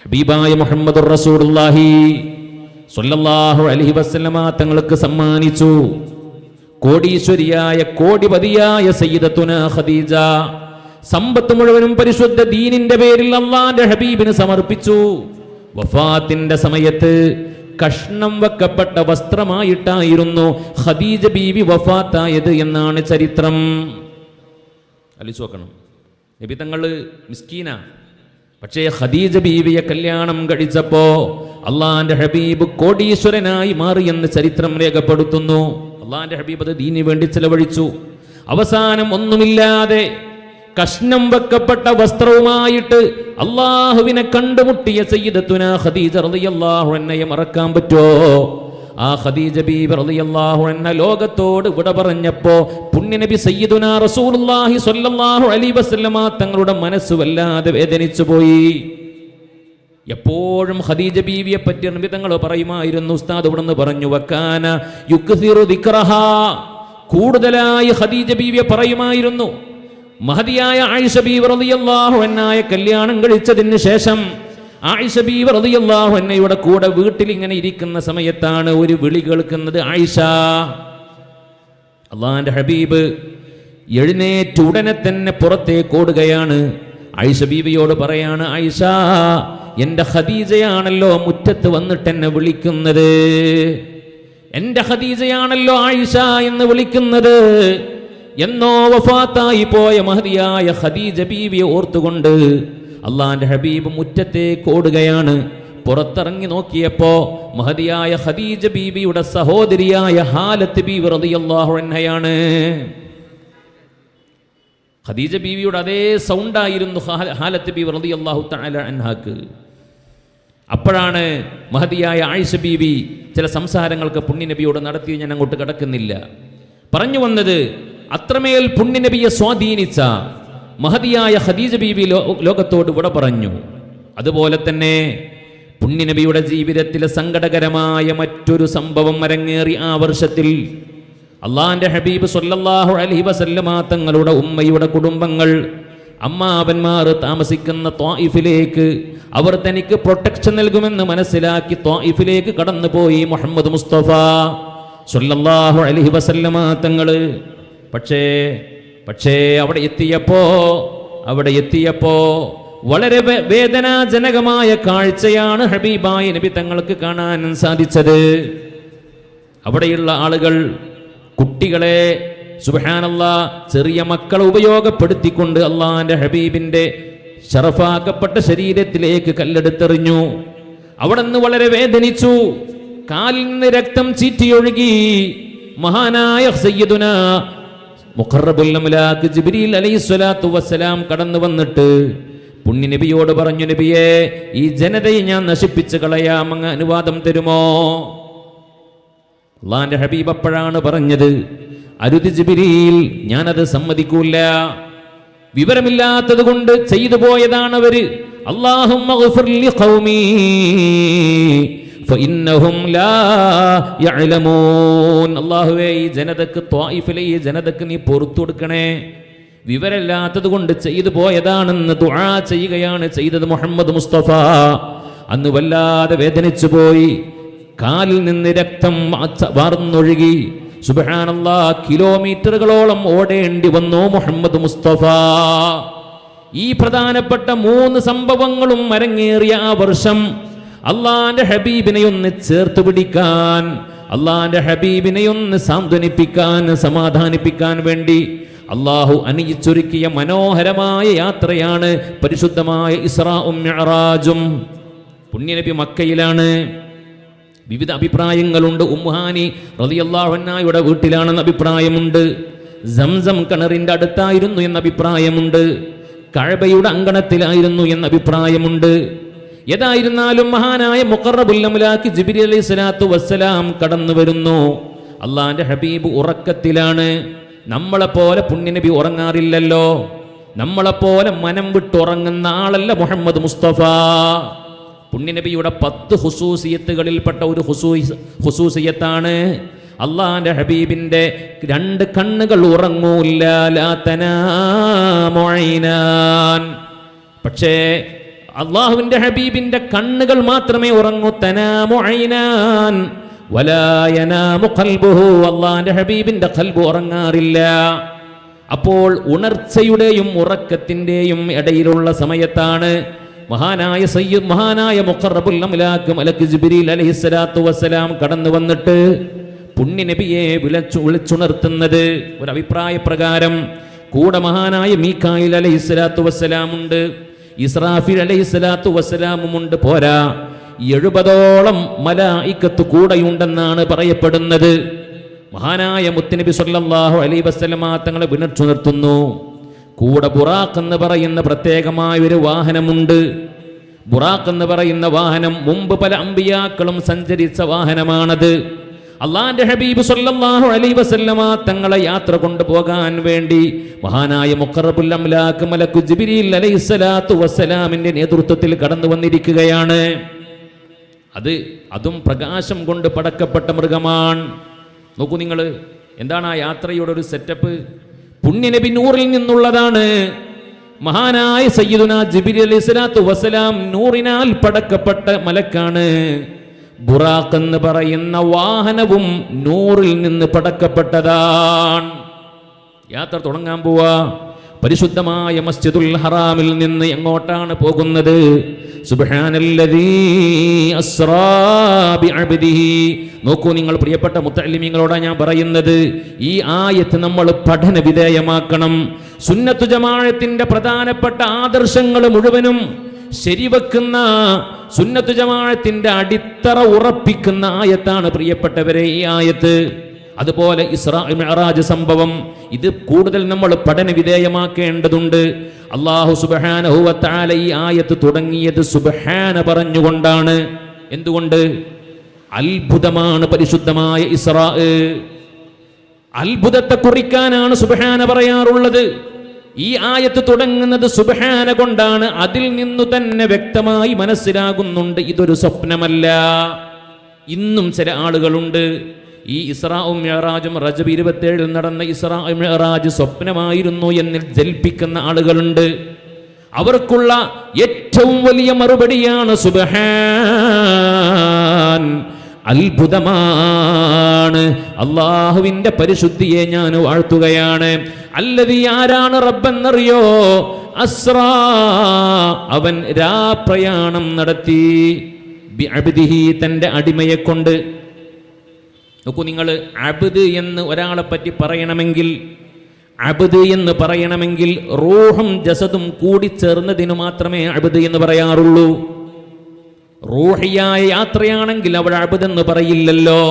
ഹബീബായ മുഹമ്മദുർ റസൂലുള്ളാഹി സ്വല്ലല്ലാഹു അലൈഹി വസല്ലമ തങ്ങൾക്ക് സമ്മാനിച്ചു. കോടീശ്വരിയായ കോടിപതിയായ സയ്യിദത്തുന ഖദീജ സമ്പത്ത് മുഴുവനും പരിശുദ്ധ ദീനിന്റെ പേരിൽ അള്ളാന്റെ ഹബീബിന് സമർപ്പിച്ചു. വഫാത്തിന്റെ സമയത്ത് കഷ്ണം വെക്കപ്പെട്ട വസ്ത്രമായിട്ടായിരുന്നു ഖദീജ ബീവി വഫാത്തായത് എന്നാണ് ചരിത്രം. ആലോചിച്ച് നോക്കണം, നബി തങ്ങള് മിസ്കീന, പക്ഷേ ഖദീജ ബീവിയെ കല്യാണം കഴിച്ചപ്പോ അള്ളാന്റെ ഹബീബ് കോടീശ്വരനായി മാറിയെന്ന് ചരിത്രം രേഖപ്പെടുത്തുന്നു. അള്ളാന്റെ ഹബീബ് അത് ദീനിന് വേണ്ടി ചെലവഴിച്ചു. അവസാനം ഒന്നുമില്ലാതെ കഷ്ണം വെക്കപ്പെട്ട വസ്ത്രവുമായിട്ട് അള്ളാഹുവിനെ കണ്ടുമുട്ടിയ സയ്യിദത്തുന ഖദീജ റളിയല്ലാഹു അൻഹയെ മറക്കാൻ പറ്റുമോ? ആ ഖദീജ ബീവി റളിയല്ലാഹു അൻഹ ലോകത്തോട് വിട പറഞ്ഞപ്പോ പുണ്യനബി സയ്യിദുന റസൂലുള്ളാഹി സ്വല്ലല്ലാഹു അലൈഹി വസല്ലമ തങ്ങളുടെ മനസ്സ് വല്ലാതെ വേദനിച്ചു പോയി. എപ്പോഴും ഖദീജ ബീവിയെ പറ്റി നബി തങ്ങൾ പറയുമായിരുന്നു. ഉസ്താദ് ഇവിടെ നിന്ന് പറഞ്ഞു, വക്കാന യുക്സിറു ദിക്റഹാ, കൂടുതലായി ഖദീജ ബീവിയെ പറയുമായിരുന്നു. മഹദിയായ ആയിഷ ബീവി റളിയല്ലാഹു അൻഹയെ കല്യാണം കഴിച്ചതിന് ശേഷം ആയിഷ ബീവി റളിയല്ലാഹു അൻഹയുടെ കൂടെ വീട്ടിൽ ഇങ്ങനെ ഇരിക്കുന്ന സമയത്താണ് ഒരു വിളി കേൾക്കുന്നത്, ആയിഷ. അള്ളാന്റെ ഹബീബ് എഴുന്നേറ്റ് ഉടനെ തന്നെ പുറത്തേക്ക് ഓടുകയാണ്. ആയിഷ ബീവിയോട് പറയാണ്, ആയിഷ, എൻ്റെ ഖദീജയാണല്ലോ മുറ്റത്ത് വന്നിട്ട് എന്നെ വിളിക്കുന്നത്, എൻ്റെ ഖദീജയാണല്ലോ ആയിഷ എന്ന് വിളിക്കുന്നത്. എന്നോ വഫാത്തായി പോയ മഹദിയായ ഖദീജ ബീവിയെ ഓർത്തുകൊണ്ട് അള്ളാന്റെ ഹബീബ് മുറ്റത്തേക്ക് ഓടുകയാണ്. പുറത്തിറങ്ങി നോക്കിയപ്പോ മഹദിയായ ഖദീജ ബീവിയുടെ സഹോദരിയായ ഹാലത്ത് ബീവി റളിയല്ലാഹു അൻഹയാണ്. ഖദീജ ബീവിയുടെ അതേ സൗണ്ടായിരുന്നു ഹാലത്ത് ബീവി റളിയല്ലാഹു തആല അൻഹാക്ക്. അപ്പോഴാണ് മഹദിയായ ആയിഷ ബീവി ചില സംസാരങ്ങൾക്ക് പുണ്യനബിയോട് നടത്തി. ഞാൻ അങ്ങോട്ട് കടക്കുന്നില്ല. പറഞ്ഞു വന്നത്, അത്രമേൽ പുണ്യനബിയെ സ്വാധീനിച്ച മഹദിയായ ഖദീജ ബീവി ലോകത്തോട് വിട പറഞ്ഞു. അതുപോലെ തന്നെ പുണ്യനബിയുടെ ജീവിതത്തിലെ സങ്കടകരമായ മറ്റൊരു സംഭവം അരങ്ങേറി. ആ വർഷത്തിൽ അള്ളാന്റെ ഹബീബ് സ്വല്ലല്ലാഹു അലൈഹി വസല്ലമ തങ്ങളുടെ ഉമ്മയുടെ കുടുംബങ്ങൾ, അമ്മാവന്മാർ താമസിക്കുന്ന ത്വായിഫിലേക്ക് അവർ തനിക്ക് പ്രൊട്ടക്ഷൻ നൽകുമെന്ന് മനസ്സിലാക്കി ത്വായിഫിലേക്ക് കടന്നുപോയി മുഹമ്മദ് മുസ്തഫ സ്വല്ലല്ലാഹു അലൈഹി വസല്ലമ തങ്ങള്. പക്ഷേ അവിടെ എത്തിയപ്പോ അവിടെ എത്തിയപ്പോ വളരെ വേദനാജനകമായ കാഴ്ചയാണ് ഹബീബായ നബി തങ്ങൾക്ക് കാണാൻ സാധിച്ചത്. അവിടെയുള്ള ആളുകൾ കുട്ടികളെ സുബ്ഹാനല്ലാഹ് ചെറിയ മക്കളെ ഉപയോഗപ്പെടുത്തിക്കൊണ്ട് അള്ളാന്റെ ഹബീബിന്റെ ശറഫാക്കപ്പെട്ട ശരീരത്തിലേക്ക് കല്ലെടുത്തെറിഞ്ഞു. അവിടെ നിന്ന് വളരെ വേദനിച്ചു. കാലിൽ നിന്ന് രക്തം ചീറ്റിയൊഴുകി. മഹാനായ സയ്യിദുനാ മുഖറബുൽ അംലാക്ക് ജിബ്രീൽ അലൈഹിസ്സലാത്തു വസ്സലാം കടന്നു വന്നിട്ട് പുണ്യ നബിയോട് പറഞ്ഞു, നബിയെ, ഈ ജനതയെ ഞാൻ നശിപ്പിച്ചു കളയാം, അങ്ങ് അനുവാദം തരുമോ? അള്ളാന്റെ ഹബീബ് അപ്പോഴാണ് പറഞ്ഞത്, അരുത് ജിബ്രീൽ, ഞാനത് സമ്മതിക്കൂല. വിവരമില്ലാത്തത് കൊണ്ട് ചെയ്തു പോയതാണവര്. അല്ലാഹുമ്മ ഗ്ഫിർ ലി ഖൗമി ഫഇന്നഹും ലാ യഅലമൂൻ. അല്ലാഹുവേ, ഈ ജനതക്ക്, ത്വായിഫിലെ ഈ ജനതക്ക് നീ പുറത്തു കൊടുക്കണേ, വിവരമില്ലാത്തത് കൊണ്ട് ചെയ്തു പോയതാണെന്ന് ദുആ ചെയ്യുകയാണ് ചെയ്തത് മുഹമ്മദ് മുസ്തഫ. അന്ന് വല്ലാതെ വേദനിച്ചു പോയി. കാലിൽ നിന്ന് രക്തം വാർന്നൊഴുകി. സുബ്ഹാനല്ലാഹ്, കിലോമീറ്ററുകളോളം ഓടേണ്ടി വന്നു മുഹമ്മദ് മുസ്തഫ. ഈ പ്രധാനപ്പെട്ട 3 സംഭവങ്ങളും അരങ്ങേറിയ ആ വർഷം അള്ളാന്റെ ഹബീബിനെ ഒന്ന് ചേർത്ത് പിടിക്കാൻ, അള്ളാന്റെ ഹബീബിനെ ഒന്ന് സാന്ത്വനിപ്പിക്കാൻ, സമാധാനിപ്പിക്കാൻ വേണ്ടി അള്ളാഹു അണിയിച്ചൊരുക്കിയ മനോഹരമായ യാത്രയാണ് പരിശുദ്ധമായ ഇസ്രാഉം മിഅ്റാജും. പുണ്യനബി മക്കയിലാണ്. വിവിധ അഭിപ്രായങ്ങളുണ്ട്. ഉമ്മുഹാനി റളിയല്ലാഹു അൻഹയുടെ വീട്ടിലാണെന്ന് അഭിപ്രായമുണ്ട്. സംസം കിണറിന്റെ അടുത്തായിരുന്നു എന്ന അഭിപ്രായമുണ്ട്. കഅബയുടെ അങ്കണത്തിലായിരുന്നു എന്ന അഭിപ്രായമുണ്ട്. ഏതായിരുന്നാലും മഹാനായ മുഖറബുൽ അംലാക്ക് ജിബ്രീൽ അലൈഹിസ്സലാത്തു വസ്സലാം കടന്നു വരുന്നു. അള്ളാന്റെ ഹബീബ് ഉറക്കത്തിലാണ്. നമ്മളെപ്പോലെ പുണ്യനബി ഉറങ്ങാറില്ലല്ലോ. നമ്മളെപ്പോലെ മനം വിട്ടുറങ്ങുന്ന ആളല്ല മുഹമ്മദ് മുസ്തഫ. പുണ്യനബിയുടെ 10 ഹുസൂസിയത്തുകളിൽപ്പെട്ട ഒരു ഹുസൂസിയത്താണ് അള്ളാന്റെ ഹബീബിന്റെ 2 കണ്ണുകൾ ഉറങ്ങൂല്ല. ലാ തനാമു ഐനാൻ. പക്ഷേ അള്ളാഹുവിന്റെ ഹബീബിന്റെ കണ്ണുകൾ മാത്രമേ ഉറങ്ങൂ. തനാമു ഐനാൻ വലാ യനാമു ഖൽബുഹു. അള്ളാന്റെ ഹബീബിന്റെ ഖൽബ് ഉറങ്ങാറില്ല. അപ്പോൾ ഉണർച്ചയുടെയും ഉറക്കത്തിന്റെയും ഇടയിലുള്ള സമയത്താണ് മഹാനായ മുഖറബുൽ അംലാക്ക് മലക്ക് ജിബ്രീൽ അലൈഹിസ്സലാത്തു വസ്സലാം കടന്നു വന്നിട്ട് പുണ്യ നബിയെ വിളിച്ചുണർത്തുന്നത്. ഒരു അഭിപ്രായ പ്രകാരം കൂടെ മഹാനായ മീകായിൽ അലൈഹിസ്സലാത്തു വസ്സലാം ഉണ്ട്, ഇസ്രാഫീൽ അലൈഹിസ്സലാത്തു വസ്സലാമുണ്ട്. പോരാ, 70ഓളം മലായികത്ത് കൂടെയുണ്ടെന്നാണ് പറയപ്പെടുന്നത്. മഹാനായ മുത്തുനബി സല്ലല്ലാഹു അലൈഹി വസല്ലമ തങ്ങളെ വിളിച്ചുണർത്തുന്നു. കൂടെ ബുറാഖ് എന്ന് പറയുന്ന പ്രത്യേകമായ ഒരു വാഹനമുണ്ട്. ബുറാഖ് എന്ന് പറയുന്ന വാഹനം മുമ്പ് പല അമ്പിയാക്കളും സഞ്ചരിച്ച വാഹനമാണത്. അള്ളാന്റെ ഹബീബ് സല്ലല്ലാഹു അലൈഹി വസല്ലമ തങ്ങളെ യാത്ര കൊണ്ടുപോകാൻ വേണ്ടി മഹാനായ മുഖറബുൽ അംലാക്ക് മലക്കു ജിബ്രീൽ അലൈഹിസ്സലാത്തു വസ്സലാമിന്റെ നേതൃത്വത്തിൽ കടന്നു വന്നിരിക്കുകയാണ്. അതും പ്രകാശം കൊണ്ട് പടക്കപ്പെട്ട മൃഗമാണ്. നോക്കൂ നിങ്ങൾ, എന്താണ് ആ യാത്രയുടെ ഒരു സെറ്റപ്പ്? പുണ്യനബി നൂറിൽ നിന്നുള്ളതാണ്. മഹാനായ സയ്യിദുനാ ജിബ്രീൽ അലൈഹിസ്സലാത്തു വസ്സലാം നൂറിനാൽ പടക്കപ്പെട്ട മലക്കാണ്. ബുറാഖ് എന്ന് പറയുന്ന വാഹനവും നൂറിൽ നിന്ന് പടക്കപ്പെട്ടതാണ്. യാത്ര തുടങ്ങാൻ പോവാ. പരിശുദ്ധമായ മസ്ജിദുൽ ഹറാമിൽ നിന്ന് എങ്ങോട്ടാണ് പോകുന്നത്? സുബ്ഹാനല്ലദീ അസ്റാ ബിഅബ്ദിഹി. നോക്കൂ നിങ്ങൾ, പ്രിയപ്പെട്ട മുത്തഅല്ലിമീങ്ങളോടാണ് ഞാൻ പറയുന്നത്, ഈ ആയത്ത് നമ്മൾ പഠന വിധേയമാക്കണം. സുന്നത്തു ജമാഅത്തിന്റെ പ്രധാനപ്പെട്ട ആദർശങ്ങൾ മുഴുവനും ശരിവെക്കുന്ന, സുന്നത്തു ജമാഅത്തിന്റെ അടിത്തറ ഉറപ്പിക്കുന്ന ആയത്താണ് പ്രിയപ്പെട്ടവരെ ഈ ആയത്ത്. അതുപോലെ ഇസ്രാ മിഅ്റാജ് സംഭവം, ഇത് കൂടുതൽ നമ്മൾ പഠന വിധേയമാക്കേണ്ടതുണ്ട്. അല്ലാഹു സുബ്ഹാനഹു വ തആല ഈ ആയത്ത് തുടങ്ങിയത് സുബ്ഹാന പറഞ്ഞുകൊണ്ടാണ്. എന്തുകൊണ്ട്? അത്ഭുതമാണ് പരിശുദ്ധമായ ഇസ്രാ. അത്ഭുതത്തെ കുറിക്കാനാണ് സുബ്ഹാന പറയാറുള്ളത്. ഈ ആയത്ത് തുടങ്ങുന്നത് സുബ്ഹാന കൊണ്ടാണ്. അതിൽ നിന്നു തന്നെ വ്യക്തമായി മനസ്സിലാകുന്നുണ്ട് ഇതൊരു സ്വപ്നമല്ല. ഇന്നും ചില ആളുകളുണ്ട് ഈ ഇസ്രാഉം മിഅ്റാജും റജബ് 27 നടന്ന ഇസ്രാഉ മിഅ്റാജ് സ്വപ്നമായിരുന്നു എന്ന് ജൽപ്പിക്കുന്ന ആളുകളുണ്ട്. അവർക്കുള്ള ഏറ്റവും വലിയ മറുപടിയാണ് സുബ്ഹാൻ. അത്ഭുതമാണ്. അള്ളാഹുവിന്റെ പരിശുദ്ധിയെ ഞാൻ വാഴ്ത്തുകയാണ്. അല്ലദീ ആരാണ് റബ്ബെന്നറിയോ? അസ്റാ അവൻ രാപ്രയാണം നടത്തി ബിഅബ്ദിഹി തൻ്റെ അടിമയെ കൊണ്ട്. നോക്കൂ, നിങ്ങൾ അബ്ദ് എന്ന് ഒരാളെ പറ്റി പറയണമെങ്കിൽ, അബ്ദ് എന്ന് പറയണമെങ്കിൽ റൂഹും ജസദും കൂടിച്ചേർന്നതിനു മാത്രമേ അബ്ദ് എന്ന് പറയാറുള്ളൂ. റൂഹിയായ യാത്രയാണെങ്കിൽ അവിടെ അബ്ദ് എന്ന് പറയില്ലല്ലോ.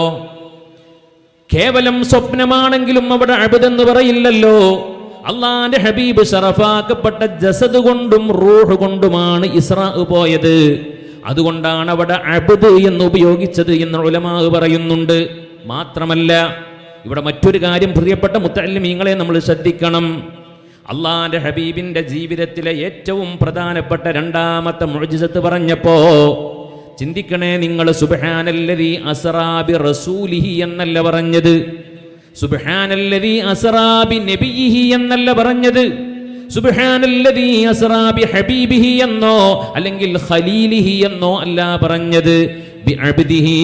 കേവലം സ്വപ്നമാണെങ്കിലും അവിടെ അബ്ദ് എന്ന് പറയില്ലല്ലോ. അള്ളാന്റെ ഹബീബ് ശറഫാക്കപ്പെട്ട ജസദ് കൊണ്ടും റൂഹ് കൊണ്ടുമാണ് ഇസ്രാ പോയത്. അതുകൊണ്ടാണ് അവിടെ അബ്ദ് എന്ന് ഉപയോഗിച്ചത് എന്ന് ഉലമാ പറയുന്നുണ്ട്. മാത്രമല്ല, ഇവിടെ മറ്റൊരു കാര്യം പ്രിയപ്പെട്ട മുത്തഅല്ലിമീങ്ങളെ നമ്മൾ ശ്രദ്ധിക്കണം. അള്ളാന്റെ ഹബീബിന്റെ ജീവിതത്തിലെ ഏറ്റവും പ്രധാനപ്പെട്ട രണ്ടാമത്തെ മുഅ്ജിസത്ത് പറഞ്ഞപ്പോ ചിന്തിക്കണേ നിങ്ങൾ. സുബ്ഹാനല്ലദീ അസ്റാ ബി റസൂലിഹി എന്നല്ല പറഞ്ഞത്, സുബ്ഹാനല്ലദീ അസ്റാ ബി നബിയിഹി എന്നല്ല പറഞ്ഞത്, സുബ്ഹാനല്ലദീ അസ്റാ ബി ഹബീബിഹി എന്നോ അല്ലെങ്കിൽ ഖലീലിഹി എന്നോ അല്ല പറഞ്ഞത്, ബി അബ്ദിഹി.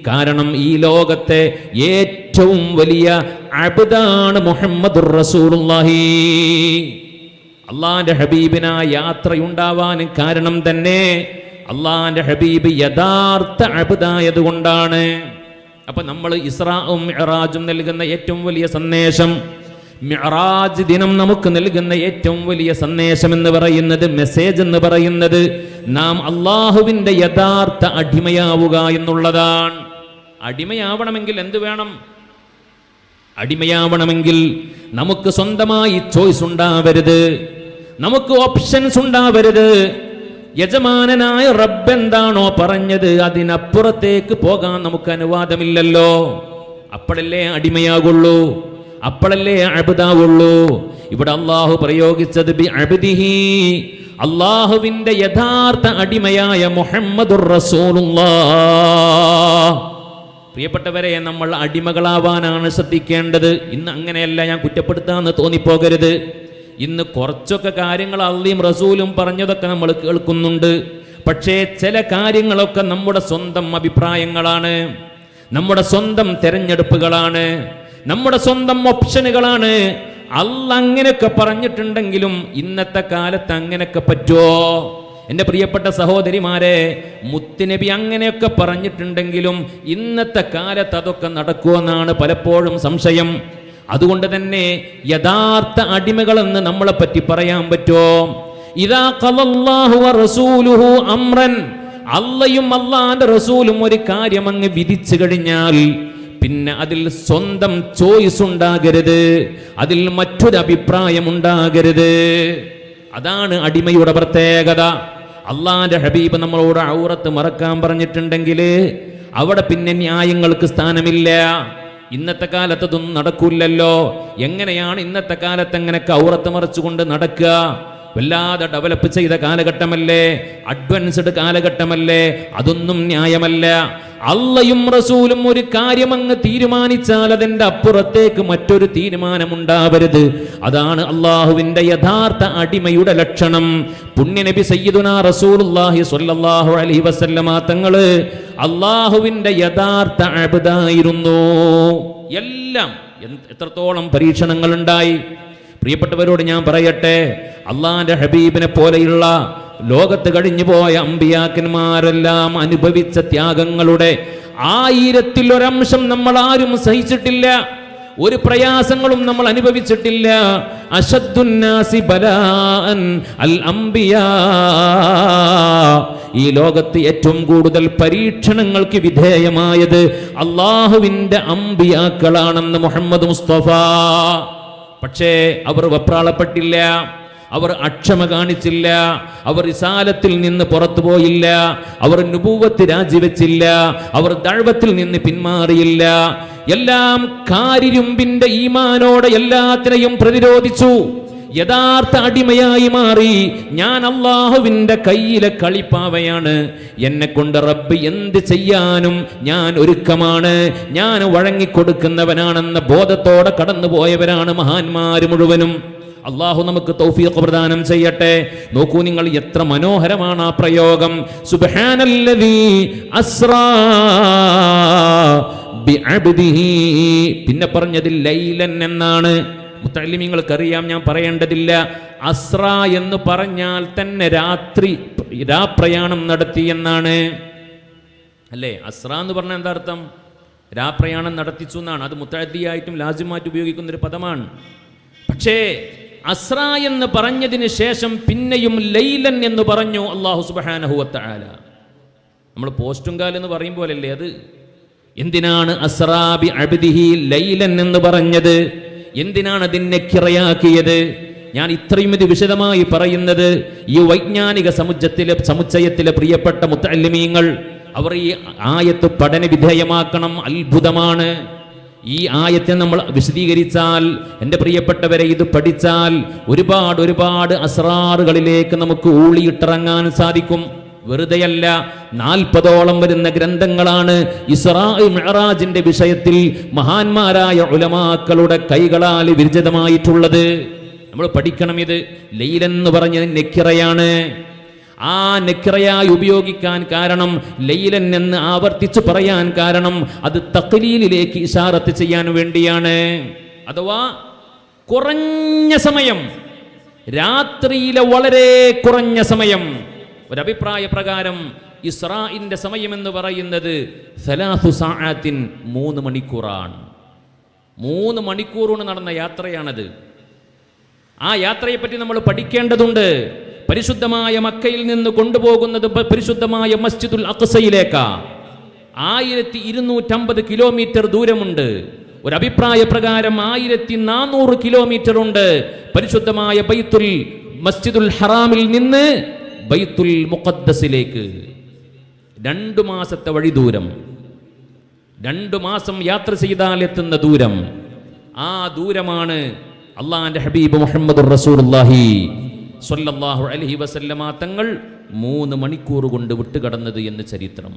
കാരണം ഈ ലോകത്തെ ഏറ്റവും വലിയ അബ്ദാണ് മുഹമ്മദുർ റസൂലുള്ളാഹി. അള്ളാന്റെ ഹബീബിനാ യാത്രയുണ്ടാവാൻ കാരണം തന്നെ അള്ളാന്റെ ഹബീബ് യഥാർത്ഥ അബ്ദായത് കൊണ്ടാണ്. അപ്പൊ നമ്മൾ ഇസ്രാഉം മിഅ്റാജും നൽകുന്ന ഏറ്റവും വലിയ സന്ദേശം, മിഅ്റാജ് ദിനം നമുക്ക് നൽകുന്ന ഏറ്റവും വലിയ സന്ദേശം എന്ന് പറയുന്നത്, മെസ്സേജ് എന്ന് പറയുന്നത്, നാം അള്ളാഹുവിന്റെ യഥാർത്ഥ അടിമയാവുക എന്നുള്ളതാണ്. അടിമയാവണമെങ്കിൽ എന്ത് വേണം? അടിമയാവണമെങ്കിൽ നമുക്ക് സ്വന്തമായി ചോയ്സ് ഉണ്ടാവരുത്, നമുക്ക് ഓപ്ഷൻസ് ഉണ്ടാവരുത്. യജമാനനായ റബ്ബ് എന്താണോ പറഞ്ഞത് അതിനപ്പുറത്തേക്ക് പോകാൻ നമുക്ക് അനുവാദമില്ലല്ലോ. അപ്പോഴല്ലേ അടിമയാകുള്ളൂ, അപ്പോഴല്ലേ അബ്ദാവുള്ളൂ. ഇവിടെ അള്ളാഹു പ്രയോഗിച്ചത് ബി അബ്ദിഹി, അള്ളാഹുവിന്റെ യഥാർത്ഥ അടിമയായ മുഹമ്മദുർ റസൂലുള്ളാഹ്. പ്രിയപ്പെട്ടവരെ, നമ്മൾ അടിമകളാവാനാണ് ശ്രദ്ധിക്കേണ്ടത്. ഇന്ന് അങ്ങനെയല്ല, ഞാൻ കുറ്റപ്പെടുത്താന്ന് തോന്നിപ്പോകരുത്. ഇന്ന് കുറച്ചൊക്കെ കാര്യങ്ങൾ അള്ളയും റസൂലും പറഞ്ഞതൊക്കെ നമ്മൾ കേൾക്കുന്നുണ്ട്. പക്ഷേ ചില കാര്യങ്ങളൊക്കെ നമ്മുടെ സ്വന്തം അഭിപ്രായങ്ങളാണ്, നമ്മുടെ സ്വന്തം തെരഞ്ഞെടുപ്പുകളാണ്, നമ്മുടെ സ്വന്തം ഓപ്ഷനുകളാണ്. അള്ള അങ്ങനെയൊക്കെ പറഞ്ഞിട്ടുണ്ടെങ്കിലും ഇന്നത്തെ കാലത്ത് അങ്ങനെയൊക്കെ പറ്റുമോ? എൻ്റെ പ്രിയപ്പെട്ട സഹോദരിമാരെ, മുത്തുനബി അങ്ങനെയൊക്കെ പറഞ്ഞിട്ടുണ്ടെങ്കിലും ഇന്നത്തെ കാലത്ത് അതൊക്കെ നടക്കുമെന്നാണ് പലപ്പോഴും സംശയം. അതുകൊണ്ട് തന്നെ യഥാർത്ഥ അടിമകളെന്ന് നമ്മളെ പറ്റി പറയാൻ പറ്റുമോ? ഇദാ ഖലല്ലാഹു വറസൂലുഹു അംറൻ, അള്ളയും അള്ളാന്റെ റസൂലും ഒരു കാര്യം അങ്ങ് വിധിച്ചു കഴിഞ്ഞാൽ പിന്നെ അതിൽ സ്വന്തം ചോയ്സ് ഉണ്ടാകരുത്, അതിൽ മറ്റൊരു അഭിപ്രായം ഉണ്ടാകരുത്. അതാണ് അടിമയുടെ പ്രത്യേകത. അള്ളാന്റെ ഹബീബ് നമ്മളോട് ഔറത്ത് മറക്കാൻ പറഞ്ഞിട്ടുണ്ടെങ്കിൽ അവിടെ പിന്നെ ന്യായങ്ങൾക്ക് സ്ഥാനമില്ല. ഇന്നത്തെ കാലത്ത് അതൊന്നും നടക്കൂലല്ലോ. എങ്ങനെയാണ് ഇന്നത്തെ കാലത്ത് എങ്ങനെയൊക്കെ ഔറത്ത് മറച്ചുകൊണ്ട് നടക്കുക? വല്ലാതെ ഡെവലപ്പ് ചെയ്ത കാലഘട്ടമല്ലേ, അഡ്വാൻസ്ഡ് കാലഘട്ടമല്ലേ? അതൊന്നും ന്യായമല്ല. അള്ളയും റസൂലും ഒരു കാര്യം അങ്ങ് തീരുമാനിച്ചാൽ അതിൻ്റെ അപ്പുറത്തേക്ക് മറ്റൊരു തീരുമാനമുണ്ടാവരുത്. അതാണ് അള്ളാഹുവിന്റെ യഥാർത്ഥ അടിമയുടെ ലക്ഷണം. പുണ്യനബി സയ്യിദുനാ റസൂലുള്ളാഹി സ്വല്ലല്ലാഹു അലൈഹി വസല്ലമ തങ്ങള് അള്ളാഹുവിന്റെ യഥാർത്ഥ അബ്ദായിരുന്നു. എല്ലാം എത്രത്തോളം പരീക്ഷണങ്ങൾ ഉണ്ടായി. പ്രിയപ്പെട്ടവരോട് ഞാൻ പറയട്ടെ, അള്ളാന്റെ ഹബീബിനെ പോലെയുള്ള ലോകത്ത് കഴിഞ്ഞു പോയ അമ്പിയാക്കന്മാരെല്ലാം അനുഭവിച്ച ത്യാഗങ്ങളുടെ 1000-ൽ-1 നമ്മൾ ആരും സഹിച്ചിട്ടില്ല. ഒരു പ്രയാസങ്ങളും നമ്മൾ അനുഭവിച്ചിട്ടില്ല. അശദ്ദുന്നാസി ബലാഅൻ അൽ അംബിയാ, ഈ ലോകത്ത് ഏറ്റവും കൂടുതൽ പരീക്ഷണങ്ങൾക്ക് വിധേയമായത് അള്ളാഹുവിന്റെ അംബിയാക്കളാണെന്ന് മുഹമ്മദ് മുസ്തഫ. പക്ഷേ അവർ വെപ്രാളപ്പെട്ടില്ല, അവർ അക്ഷമ കാണിച്ചില്ല, അവർ റിസാലത്തിൽ നിന്ന് പുറത്തു പോയില്ല, അവർ നുബുവത്ത് രാജിവെച്ചില്ല, അവർ ദഅവത്തിൽ നിന്ന് പിന്മാറിയില്ല. എല്ലാം കാരിരുമ്പിന്റെ ഈമാനോടെ എല്ലാത്തിനെയും പ്രതിരോധിച്ചു. യഥാർത്ഥ അടിമയായി മാറി. ഞാൻ അള്ളാഹുവിന്റെ കയ്യിലെ കളിപ്പാവയാണ്, എന്നെ കൊണ്ട് റബ്ബ് എന്ത് ചെയ്യാനും ഞാൻ ഒരുക്കമാണ്, ഞാൻ വഴങ്ങിക്കൊടുക്കുന്നവനാണെന്ന ബോധത്തോടെ കടന്നുപോയവരാണ് മഹാന്മാര് മുഴുവനും. അള്ളാഹു നമുക്ക് തൗഫീഖ് പ്രദാനം ചെയ്യട്ടെ. നോക്കൂ നിങ്ങൾ, എത്ര മനോഹരമാണ് ആ പ്രയോഗം. സുബ്ഹാനല്ലദീ അസ്റാ ബിഅബ്ദിഹി, പിന്നെ പറഞ്ഞത് ലൈലൻ എന്നാണ്. മുത്തഅല്ലിമീങ്ങൾക്കറിയാം, ഞാൻ പറയേണ്ടതില്ല. അസ്ര എന്ന് പറഞ്ഞാൽ തന്നെ രാപ്രയാണം നടത്തി എന്നാണ്, അല്ലേ? അസ്ര എന്ന് പറഞ്ഞാൽ എന്താ അർത്ഥം? രാപ്രയാണം നടത്തിച്ചു എന്നാണ്. അത് മുത്തഅദ്ദിയായിട്ടും ലാസിമായിട്ട് ഉപയോഗിക്കുന്ന ഒരു പദമാണ്. പക്ഷേ അസ്ര എന്ന് പറഞ്ഞതിന് ശേഷം പിന്നെയും ലൈലൻ എന്ന് പറഞ്ഞു അല്ലാഹു സുബ്ഹാനഹു വ തആല. നമ്മൾ പോസ്റ്റും കാലെന്ന് പറയും പോലല്ലേ അത്? എന്തിനാണ് അസ്റാ ബി അബ്ദിഹി ലൈലൻ എന്ന് പറഞ്ഞത്? എന്തിനാണ് അതിനെ കിറയാക്കിയത്? ഞാൻ ഇത്രയും ഇത് വിശദമായി പറയുന്നത് ഈ വൈജ്ഞാനിക സമുച്ചയത്തിലെ പ്രിയപ്പെട്ട മുത്തഅല്ലിമീങ്ങൾ അവർ ഈ ആയത്ത് പഠന വിധേയമാക്കണം. അത്ഭുതമാണ്. ഈ ആയത്തെ നമ്മൾ വിശദീകരിച്ചാൽ, എൻ്റെ പ്രിയപ്പെട്ടവരെ, ഇത് പഠിച്ചാൽ ഒരുപാട് അസ്റാറുകളിലേക്ക് നമുക്ക് ഊളിയിട്ടിറങ്ങാൻ സാധിക്കും. വെറുതെയല്ല, 40ഓളം വരുന്ന ഗ്രന്ഥങ്ങളാണ് ഇസ്രാ മിഅ്റാജിന്റെ വിഷയത്തിൽ മഹാന്മാരായ ഉലമാക്കളുടെ കൈകളാൽ വിരചിതമായിട്ടുള്ളത്. നമ്മൾ പഠിക്കണം. ഇത് ലൈലെന്ന് പറഞ്ഞത് നെക്കിറയാണ്. ആ നെക്കിറയായി ഉപയോഗിക്കാൻ കാരണം, ലൈലൻ എന്ന് ആവർത്തിച്ചു പറയാൻ കാരണം, അത് തഖ്ലീലിലേക്ക് ഇശാറത്ത് ചെയ്യാൻ വേണ്ടിയാണ്. അഥവാ കുറഞ്ഞ സമയം, രാത്രിയിലെ വളരെ കുറഞ്ഞ സമയം. ഒരഭിപ്രായ പ്രകാരം ഇസ്രാഇന്റെ സമയം എന്ന് പറയുന്നത് 3 സഅഅത്തിൻ 3 മണിക്കൂറാണ്. 3 മണിക്കൂറിന് നടന്ന യാത്രയാണത്. ആ യാത്രയെപ്പറ്റി നമ്മൾ പഠിക്കേണ്ടതുണ്ട്. പരിശുദ്ധമായ മക്കയിൽ നിന്ന് കൊണ്ടുപോകുന്നത് പരിശുദ്ധമായ മസ്ജിദുൽ അഖ്സയിലേക്കാണ്. 1250 കിലോമീറ്റർ ദൂരമുണ്ട്. ഒരഭിപ്രായ പ്രകാരം 1400 കിലോമീറ്റർ ഉണ്ട് പരിശുദ്ധമായ മസ്ജിദുൽ ഹറാമിൽ നിന്ന് ബൈത്തുൽ മുഖദ്ദസിലേക്ക്. 2 മാസത്തെ വഴി ദൂരം, 2 മാസം യാത്ര ചെയ്താൽ എത്തുന്ന ദൂരം. ആ ദൂരമാണ് അള്ളാഹുവിന്റെ ഹബീബ് മുഹമ്മദുർ റസൂലുള്ളാഹി സ്വല്ലല്ലാഹു അലൈഹി വസല്ലമ തങ്ങൾ 3 മണിക്കൂർ കൊണ്ട് വിട്ടുകടന്നത് എന്ന് ചരിത്രം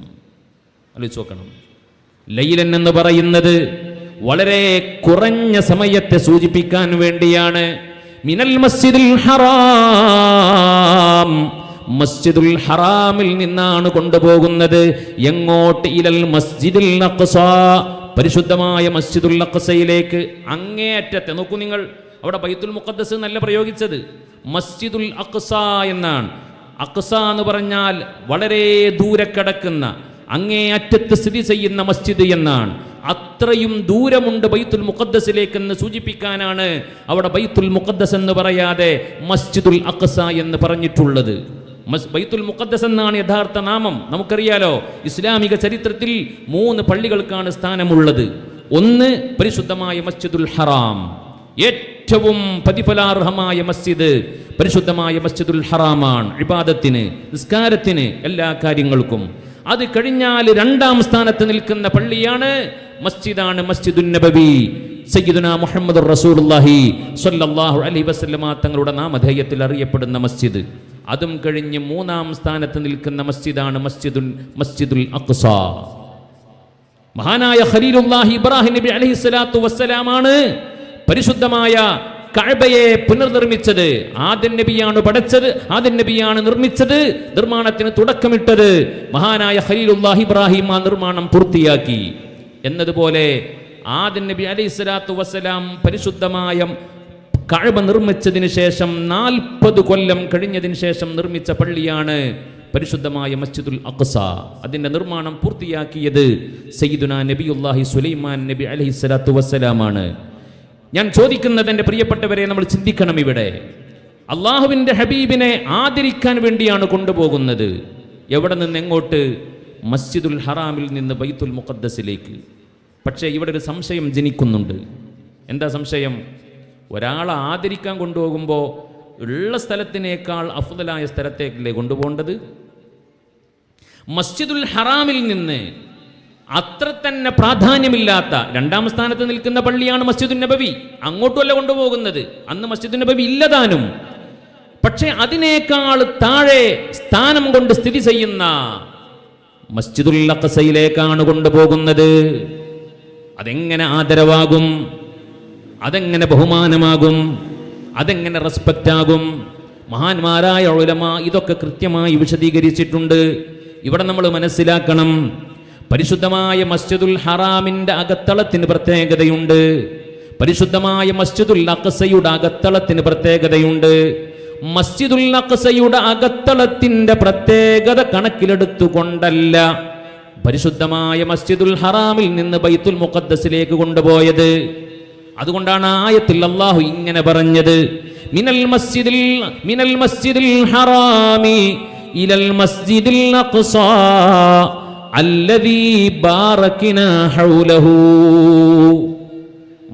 ആലോചിച്ച് നോക്കണം. ലൈലൻ എന്ന് പറയുന്നത് വളരെ കുറഞ്ഞ സമയത്തെ സൂചിപ്പിക്കാൻ വേണ്ടിയാണ്. മിനൽ മസ്ജിദുൽ ഹറാം, മസ്ജിദുൽ ഹറാമിൽ നിന്നാണ് കൊണ്ടുപോകുന്നത്. എങ്ങോട്ട്? ഇലൽ മസ്ജിദുൽ അഖ്സ, പരിശുദ്ധമായ മസ്ജിദുൽ അഖ്സയിലേക്ക്. അങ്ങേയറ്റത്തെ നോക്കൂ നിങ്ങൾ, അവിടെ ബൈത്തുൽ മുഖദ്ദസ് എന്നല്ല പ്രയോഗിച്ചത്, മസ്ജിദുൽ അഖ്സ എന്നാണ്. അഖ്സ എന്ന് പറഞ്ഞാൽ വളരെ ദൂരെ കിടക്കുന്ന, അങ്ങേയറ്റത്ത് സ്ഥിതി ചെയ്യുന്ന മസ്ജിദ് എന്നാണ്. അത്രയും ദൂരമുണ്ട് ബൈത്തുൽ മുഖദ്ദസിലേക്ക് എന്ന് സൂചിപ്പിക്കാനാണ് അവിടെ ബൈത്തുൽ മുഖദ്ദസ് എന്ന് പറയാതെ മസ്ജിദുൽ അഖ്സ എന്ന് പറഞ്ഞിട്ടുള്ളത്. ബൈത്തുൽ മുഖദ്ദസ് എന്നാണ് യഥാർത്ഥ നാമം. നമുക്കറിയാലോ, ഇസ്ലാമിക ചരിത്രത്തിൽ 3 പള്ളികൾക്കാണ് സ്ഥാനമുള്ളത്. ഒന്ന് പരിശുദ്ധമായ മസ്ജിദുൽ ഹറാം, ഏറ്റവും പ്രതിഫലാർഹമായ മസ്ജിദ് പരിശുദ്ധമായ മസ്ജിദുൽ ഹറാമാണ്. ഇബാദത്തിന്, നിസ്കാരത്തിന്, എല്ലാ കാര്യങ്ങൾക്കും. അത് കഴിഞ്ഞാൽ 2ാം സ്ഥാനത്ത് നിൽക്കുന്ന പള്ളിയാണ്, മസ്ജിദാണ് മസ്ജിദുൻ നബവി, സയ്യിദുനാ മുഹമ്മദുർ റസൂലുള്ളാഹി സ്വല്ലല്ലാഹു അലൈഹി വസല്ലമ തങ്ങളുടെ നാമധേയത്തിൽ അറിയപ്പെടുന്ന മസ്ജിദ്. അതും കഴിഞ്ഞ് 3ാം സ്ഥാനത്ത് നിൽക്കുന്ന മസ്ജിദാണ് മസ്ജിദുൽ അഖ്സ. മഹാനായ ഖലീലുല്ലാഹി ഇബ്രാഹിം നബി അലൈഹിസ്സലാത്തു വസ്സലാമാണ് പരിശുദ്ധമായ കഅബയെ പുനർനിർമ്മിച്ചത്. ആദം നബിയാണ് പടച്ചത്, ആദം നബിയാണ് നിർമ്മിച്ചത്, നിർമ്മാണത്തിന് തുടക്കമിട്ടത്. മഹാനായ ഖലീലുല്ലാഹി ഇബ്രാഹിം ആ നിർമ്മാണം പൂർത്തിയാക്കി. എന്നതുപോലെ ആദം നബി അലൈഹിസ്സലാത്തു വസ്സലാം പരിശുദ്ധമായ കഅബ നിർമ്മിച്ചതിന് ശേഷം 40 കൊല്ലം കഴിഞ്ഞതിന് ശേഷം നിർമ്മിച്ച പള്ളിയാണ് പരിശുദ്ധമായ മസ്ജിദുൽ അഖ്സ. അതിൻ്റെ നിർമ്മാണം പൂർത്തിയാക്കിയത് സയ്യിദുനാ നബിയുല്ലാഹി സുലൈമാൻ നബി അലൈഹിസ്സലാത്തു വസ്സലാമാണ്. ഞാൻ ചോദിക്കുന്നത്, എൻ്റെ പ്രിയപ്പെട്ടവരെ, നമ്മൾ ചിന്തിക്കണം. ഇവിടെ അള്ളാഹുവിൻ്റെ ഹബീബിനെ ആദരിക്കാൻ വേണ്ടിയാണ് കൊണ്ടുപോകുന്നത്. എവിടെ നിന്ന് എങ്ങോട്ട്? മസ്ജിദുൽ ഹറാമിൽ നിന്ന് ബൈത്തുൽ മുഖദ്ദസിലേക്ക്. പക്ഷേ ഇവിടെ ഒരു സംശയം ജനിക്കുന്നുണ്ട്. എന്താ സംശയം? ഒരാളെ ആദരിക്കാൻ കൊണ്ടുപോകുമ്പോൾ ഉള്ള സ്ഥലത്തിനേക്കാൾ അഫ്ദലായ സ്ഥലത്തേക്കല്ലേ കൊണ്ടുപോകേണ്ടത്? മസ്ജിദുൽ ഹറാമിൽ നിന്ന് അത്ര തന്നെ പ്രാധാന്യമില്ലാത്ത 2ാം സ്ഥാനത്ത് നിൽക്കുന്ന പള്ളിയാണ് മസ്ജിദുൻ നബവി. അങ്ങോട്ടുമല്ല കൊണ്ടുപോകുന്നത്. അന്ന് മസ്ജിദുൻ നബവി ഇല്ലതാനും. പക്ഷേ അതിനേക്കാൾ താഴെ സ്ഥാനം കൊണ്ട് സ്ഥിതി ചെയ്യുന്ന മസ്ജിദുൽ അഖ്സയിലേക്കാണ് കൊണ്ടുപോകുന്നത്. അതെങ്ങനെ ആദരവാകും? അതെങ്ങനെ ബഹുമാനമാകും? അതെങ്ങനെ റെസ്പെക്റ്റ് ആകും? മഹാന്മാരായ ഉലമ ഇതൊക്കെ കൃത്യമായി വിശദീകരിച്ചിട്ടുണ്ട്. ഇവിടെ നമ്മൾ മനസ്സിലാക്കണം, പരിശുദ്ധമായ മസ്ജിദുൽ ഹറാമിന്റെ അകത്തളത്തിന് പ്രത്യേകതയുണ്ട്. പരിശുദ്ധമായ മസ്ജിദുൽ അഖ്സയുടെ അകത്തളത്തിന് പ്രത്യേകതയുണ്ട്. മസ്ജിദുൽ അഖ്സയുടെ അകത്തളത്തിന്റെ പ്രത്യേകത കണക്കിലെടുത്തുകൊണ്ടല്ല പരിശുദ്ധമായ മസ്ജിദുൽ ഹറാമിൽ നിന്ന് ബൈത്തുൽ മുഖദ്ദസിലേക്ക് കൊണ്ടുപോയത്. അതുകൊണ്ടാണ് ആയത്തിൽ അല്ലാഹു ഇങ്ങനെ പറഞ്ഞത്, മിനൽ മസ്ജിദിൽ ഹറാമി ഇലൽ മസ്ജിദിൽ അഖ്സാ അല്ലദീ ബാറക്നാ ഹൗലഹു.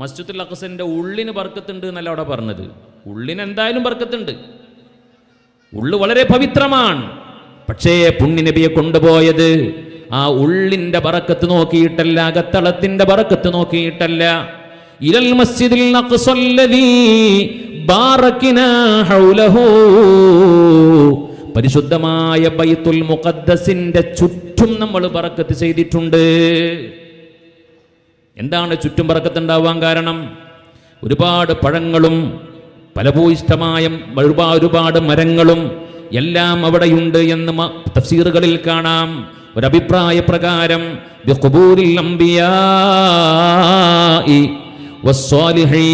മസ്ജിദുൽ അഖ്സന്റെ ഉള്ളിന് ബർക്കത്തുണ്ട് എന്നല്ല അവിടെ പറഞ്ഞത്. ഉള്ളിന് എന്തായാലും ബർക്കത്തുണ്ട്, ഉള്ളു വളരെ പവിത്രമാണ്. പക്ഷേ പുണ്യനബിയെ കൊണ്ടുപോയത് ആ ഉള്ളിന്റെ ബറക്കത്ത് നോക്കിയിട്ടല്ല, അകത്തളത്തിന്റെ ബറക്കത്ത് നോക്കിയിട്ടല്ല. ഇലൽ മസ്ജിദിൽ അഖ്സല്ലദീ ബാറക്നാ ഹൗലഹു, പരിശുദ്ധമായ ബൈത്തുൽ മുഖദ്ദസിന്റെ ചുറ്റും നമ്മൾ ബറക്കത്ത് ചെയ്തിട്ടുണ്ട്. എന്താണ് ചുറ്റും ബറക്കത്ത് ഉണ്ടാവാൻ കാരണം? ഒരുപാട് പഴങ്ങളും ഫലഭൂയിഷ്ഠമായ ഒരുപാട് മരങ്ങളും എല്ലാം അവിടെയുണ്ട് എന്ന് തഫ്സീറുകളിൽ കാണാം. ഒരഭിപ്രായ പ്രകാരം ബിഖുബൂരിൽ അംബിയാഇ വസ്സാലിഹീൻ,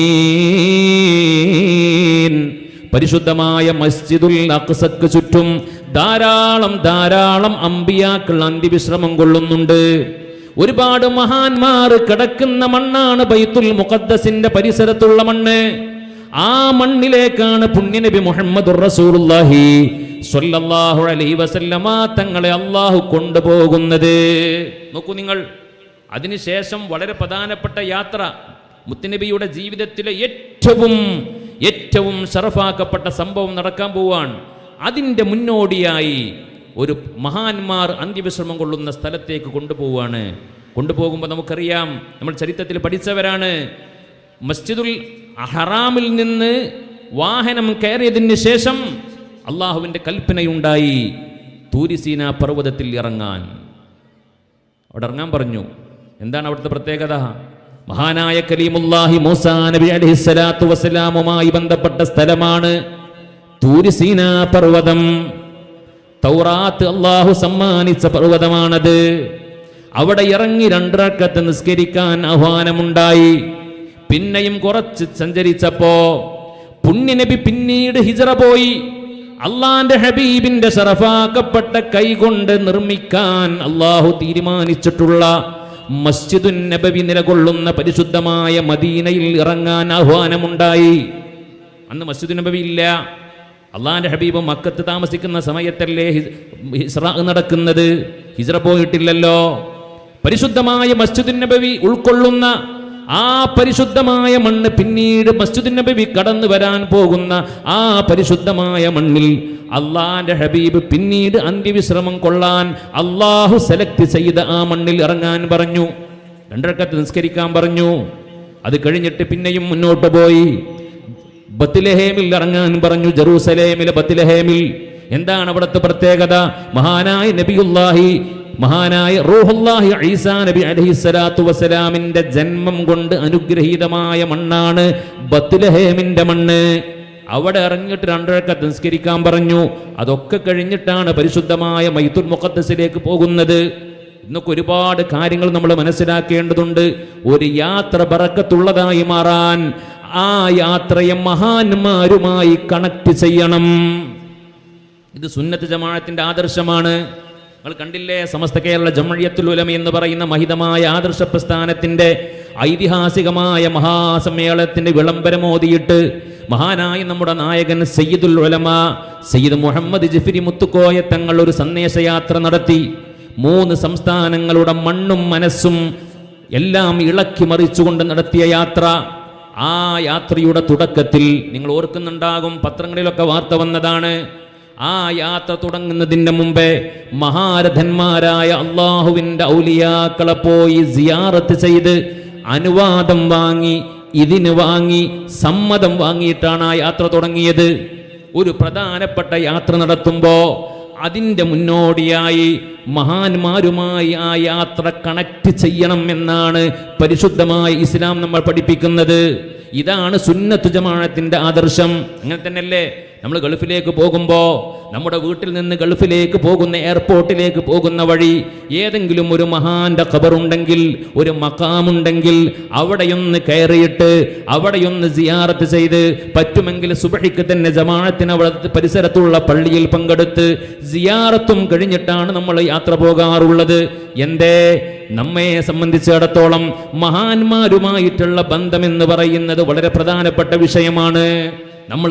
പരിശുദ്ധമായ മസ്ജിദുൽ അഖ്സക്ക് ചുറ്റും ധാരാളം അമ്പിയാക്കൾ അന്ത്യവിശ്രമം കൊള്ളുന്നുണ്ട്. ഒരുപാട് മഹാന്മാർ കിടക്കുന്ന മണ്ണാണ് ബൈത്തുൽ മുഖദ്ദസിന്റെ പരിസരത്തുള്ള മണ്ണ്. ആ മണ്ണിലേക്കാണ് പുണ്യനബി മുഹമ്മദുർ റസൂലുള്ളാഹി സ്വല്ലല്ലാഹു അലൈഹി വസല്ലമ തങ്ങളെ അല്ലാഹു കൊണ്ടുപോകുന്നത്. നോക്കൂ നിങ്ങൾ, അതിനുശേഷം വളരെ പ്രധാനപ്പെട്ട യാത്ര, മുത്തുനബിയുടെ ജീവിതത്തിലെ ഏറ്റവും ഷറഫാക്കപ്പെട്ട സംഭവം നടക്കാൻ പോവാണ്. അതിൻ്റെ മുന്നോടിയായി ഒരു മഹാന്മാർ അന്ത്യവിശ്രമം കൊള്ളുന്ന സ്ഥലത്തേക്ക് കൊണ്ടുപോവാണ്. കൊണ്ടുപോകുമ്പോൾ നമുക്കറിയാം, നമ്മൾ ചരിത്രത്തിൽ പഠിച്ചവരാണ്, മസ്ജിദുൽ ഹറാമിൽ നിന്ന് വാഹനം കയറിയതിന് ശേഷം അള്ളാഹുവിൻ്റെ കൽപ്പനയുണ്ടായി തൂരിസീന പർവ്വതത്തിൽ ഇറങ്ങാൻ. അവിടെ ഇറങ്ങാൻ പറഞ്ഞു. എന്താണ് അവിടുത്തെ പ്രത്യേകത? മഹാനായ കലീമുല്ലാഹി മൂസാ നബി അലൈഹിസ്സലാത്തു വസ്സലാമുമായി ബന്ധപ്പെട്ട സ്ഥലമാണ് തൂരിസീന പർവ്വതം. തൗറാത്ത് അള്ളാഹു സമ്മാനിച്ച പർവ്വതമാണത്. അവിടെ ഇറങ്ങി 2 റക്അത്ത് നിസ്കരിക്കാൻ ആഹ്വാനമുണ്ടായി. പിന്നെയും കുറച്ച് സഞ്ചരിച്ചപ്പോ പുണ്യനബി പിന്നീട് ഹിജ്റ പോയി. അള്ളാന്റെ ഹബീബിന്റെ ശറഫാക്കപ്പെട്ട കൈകൊണ്ട് നിർമ്മിക്കാൻ അള്ളാഹു തീരുമാനിച്ചിട്ടുള്ള മസ്ജിദുൻ നബവി നിലകൊള്ളുന്ന പരിശുദ്ധമായ മദീനയിൽ ഇറങ്ങാൻ ആഹ്വാനമുണ്ടായി. അന്ന് മസ്ജിദുൻ നബവി ഇല്ല. അള്ളാന്റെ ഹബീബ് മക്കത്ത് താമസിക്കുന്ന സമയത്തല്ലേ ഇസ്രാ നടക്കുന്നത്, ഹിജ്റ പോയിട്ടില്ലല്ലോ. പരിശുദ്ധമായ മസ്ജിദുൻ നബവി ഉൾക്കൊള്ളുന്ന ആ പരിശുദ്ധമായ മണ്ണ്, പിന്നീട് മസ്ജിദുൻ നബവി കടന്നു വരാൻ പോകുന്ന ആ പരിശുദ്ധമായ മണ്ണിൽ അള്ളാന്റെ ഹബീബ് പിന്നീട് അന്ത്യവിശ്രമം കൊള്ളാൻ അള്ളാഹു സെലക്ട് ചെയ്ത ആ മണ്ണിൽ ഇറങ്ങാൻ പറഞ്ഞു. 2 റക്അത്ത് നിസ്കരിക്കാൻ പറഞ്ഞു. അത് കഴിഞ്ഞിട്ട് പിന്നെയും മുന്നോട്ട് പോയി ബത്ലഹേമിൽ ഇറങ്ങാൻ പറഞ്ഞു. ജെറൂസലേമിലെ ബത്ലഹേമിൽ. എന്താണ് അവിടുത്തെ പ്രത്യേകത? മഹാനായ റൂഹുല്ലാഹി ഈസാ നബി അലൈഹിസ്സലാത്തു വസ്സലാമിന്റെ ജന്മം കൊണ്ട് അനുഗ്രഹീതമായ മണ്ണാണ് ബത്ലഹേമിന്റെ മണ്ണ്. അവിടെ ഇറങ്ങിയിട്ട് 2 റക്അത്ത് നിസ്കരിക്കാൻ പറഞ്ഞു. അതൊക്കെ കഴിഞ്ഞിട്ടാണ് പരിശുദ്ധമായ ബൈത്തുൽ മുഖദ്ദസിലേക്ക് പോകുന്നത്. ഇന്നൊക്കെ ഒരുപാട് കാര്യങ്ങൾ നമ്മൾ മനസ്സിലാക്കേണ്ടതുണ്ട്. ഒരു യാത്ര ബറക്കത്തുള്ളതായി മാറാൻ ആ യാത്രയെ മഹാന്മാരുമായി കണക്ട് ചെയ്യണം. ഇത് സുന്നത്ത് ജമാഅത്തിന്റെ ആദർശമാണ്. നിങ്ങൾ കണ്ടില്ലേ, സമസ്ത കേരള ജംഇയ്യത്തുൽ ഉലമ എന്ന് പറയുന്ന മഹിതമായ ആദർശ പ്രസ്ഥാനത്തിന്റെ ഐതിഹാസികമായ മഹാസമ്മേളനത്തിന്റെ വിളംബരമോദിയിട്ട് മഹാനായ നമ്മുടെ നായകൻ സയ്യിദുൽ ഉലമ സയ്യിദ് മുഹമ്മദ് ജിഫ്രി മുത്തുക്കോയ തങ്ങൾ ഒരു സന്ദേശയാത്ര നടത്തി. 3 സംസ്ഥാനങ്ങളുടെ മണ്ണും മനസ്സും എല്ലാം ഇളക്കി മറിച്ചുകൊണ്ട് നടത്തിയ യാത്ര. ആ യാത്രയുടെ തുടക്കത്തിൽ നിങ്ങൾ ഓർക്കുന്നുണ്ടാകും, പത്രങ്ങളിലൊക്കെ വാർത്ത വന്നതാണ്. ആ യാത്ര തുടങ്ങുന്നതിൻ്റെ മുമ്പേ മഹാരഥന്മാരായ അള്ളാഹുവിൻ്റെ ഔലിയാക്കളെ പോയി സിയാറത്ത് ചെയ്ത് അനുവാദം വാങ്ങി, സമ്മതം വാങ്ങിയിട്ടാണ് ആ യാത്ര തുടങ്ങിയത്. ഒരു പ്രധാനപ്പെട്ട യാത്ര നടത്തുമ്പോൾ അതിൻ്റെ മുന്നോടിയായി മഹാന്മാരുമായി ആ യാത്ര കണക്ട് ചെയ്യണം എന്നാണ് പരിശുദ്ധമായ ഇസ്ലാം നമ്മൾ പഠിപ്പിക്കുന്നത്. ഇതാണ് സുന്നത്ത് ജമാഅത്തിന്റെ ആദർശം. അങ്ങനെ തന്നെയല്ലേ നമ്മൾ ഗൾഫിലേക്ക് പോകുമ്പോൾ നമ്മുടെ വീട്ടിൽ നിന്ന് ഗൾഫിലേക്ക് പോകുന്ന എയർപോർട്ടിലേക്ക് പോകുന്ന വഴി ഏതെങ്കിലും ഒരു മഹാന്റെ ഖബറുണ്ടെങ്കിൽ, ഒരു മഖാമുണ്ടെങ്കിൽ അവിടെയൊന്ന് കയറിയിട്ട് അവിടെയൊന്ന് സിയാറത്ത് ചെയ്ത് പറ്റുമെങ്കിൽ സുബ്ഹിക്ക് തന്നെ ജമാഅത്തിന് അവിടെ പരിസരത്തുള്ള പള്ളിയിൽ പങ്കെടുത്ത് സിയാറത്തും കഴിഞ്ഞിട്ടാണ് നമ്മൾ യാത്ര പോകാറുള്ളത്. എന്തേ? നമ്മെ സംബന്ധിച്ചിടത്തോളം മഹാന്മാരുമായിട്ടുള്ള ബന്ധമെന്ന് പറയുന്നത് വളരെ പ്രധാനപ്പെട്ട വിഷയമാണ്. നമ്മൾ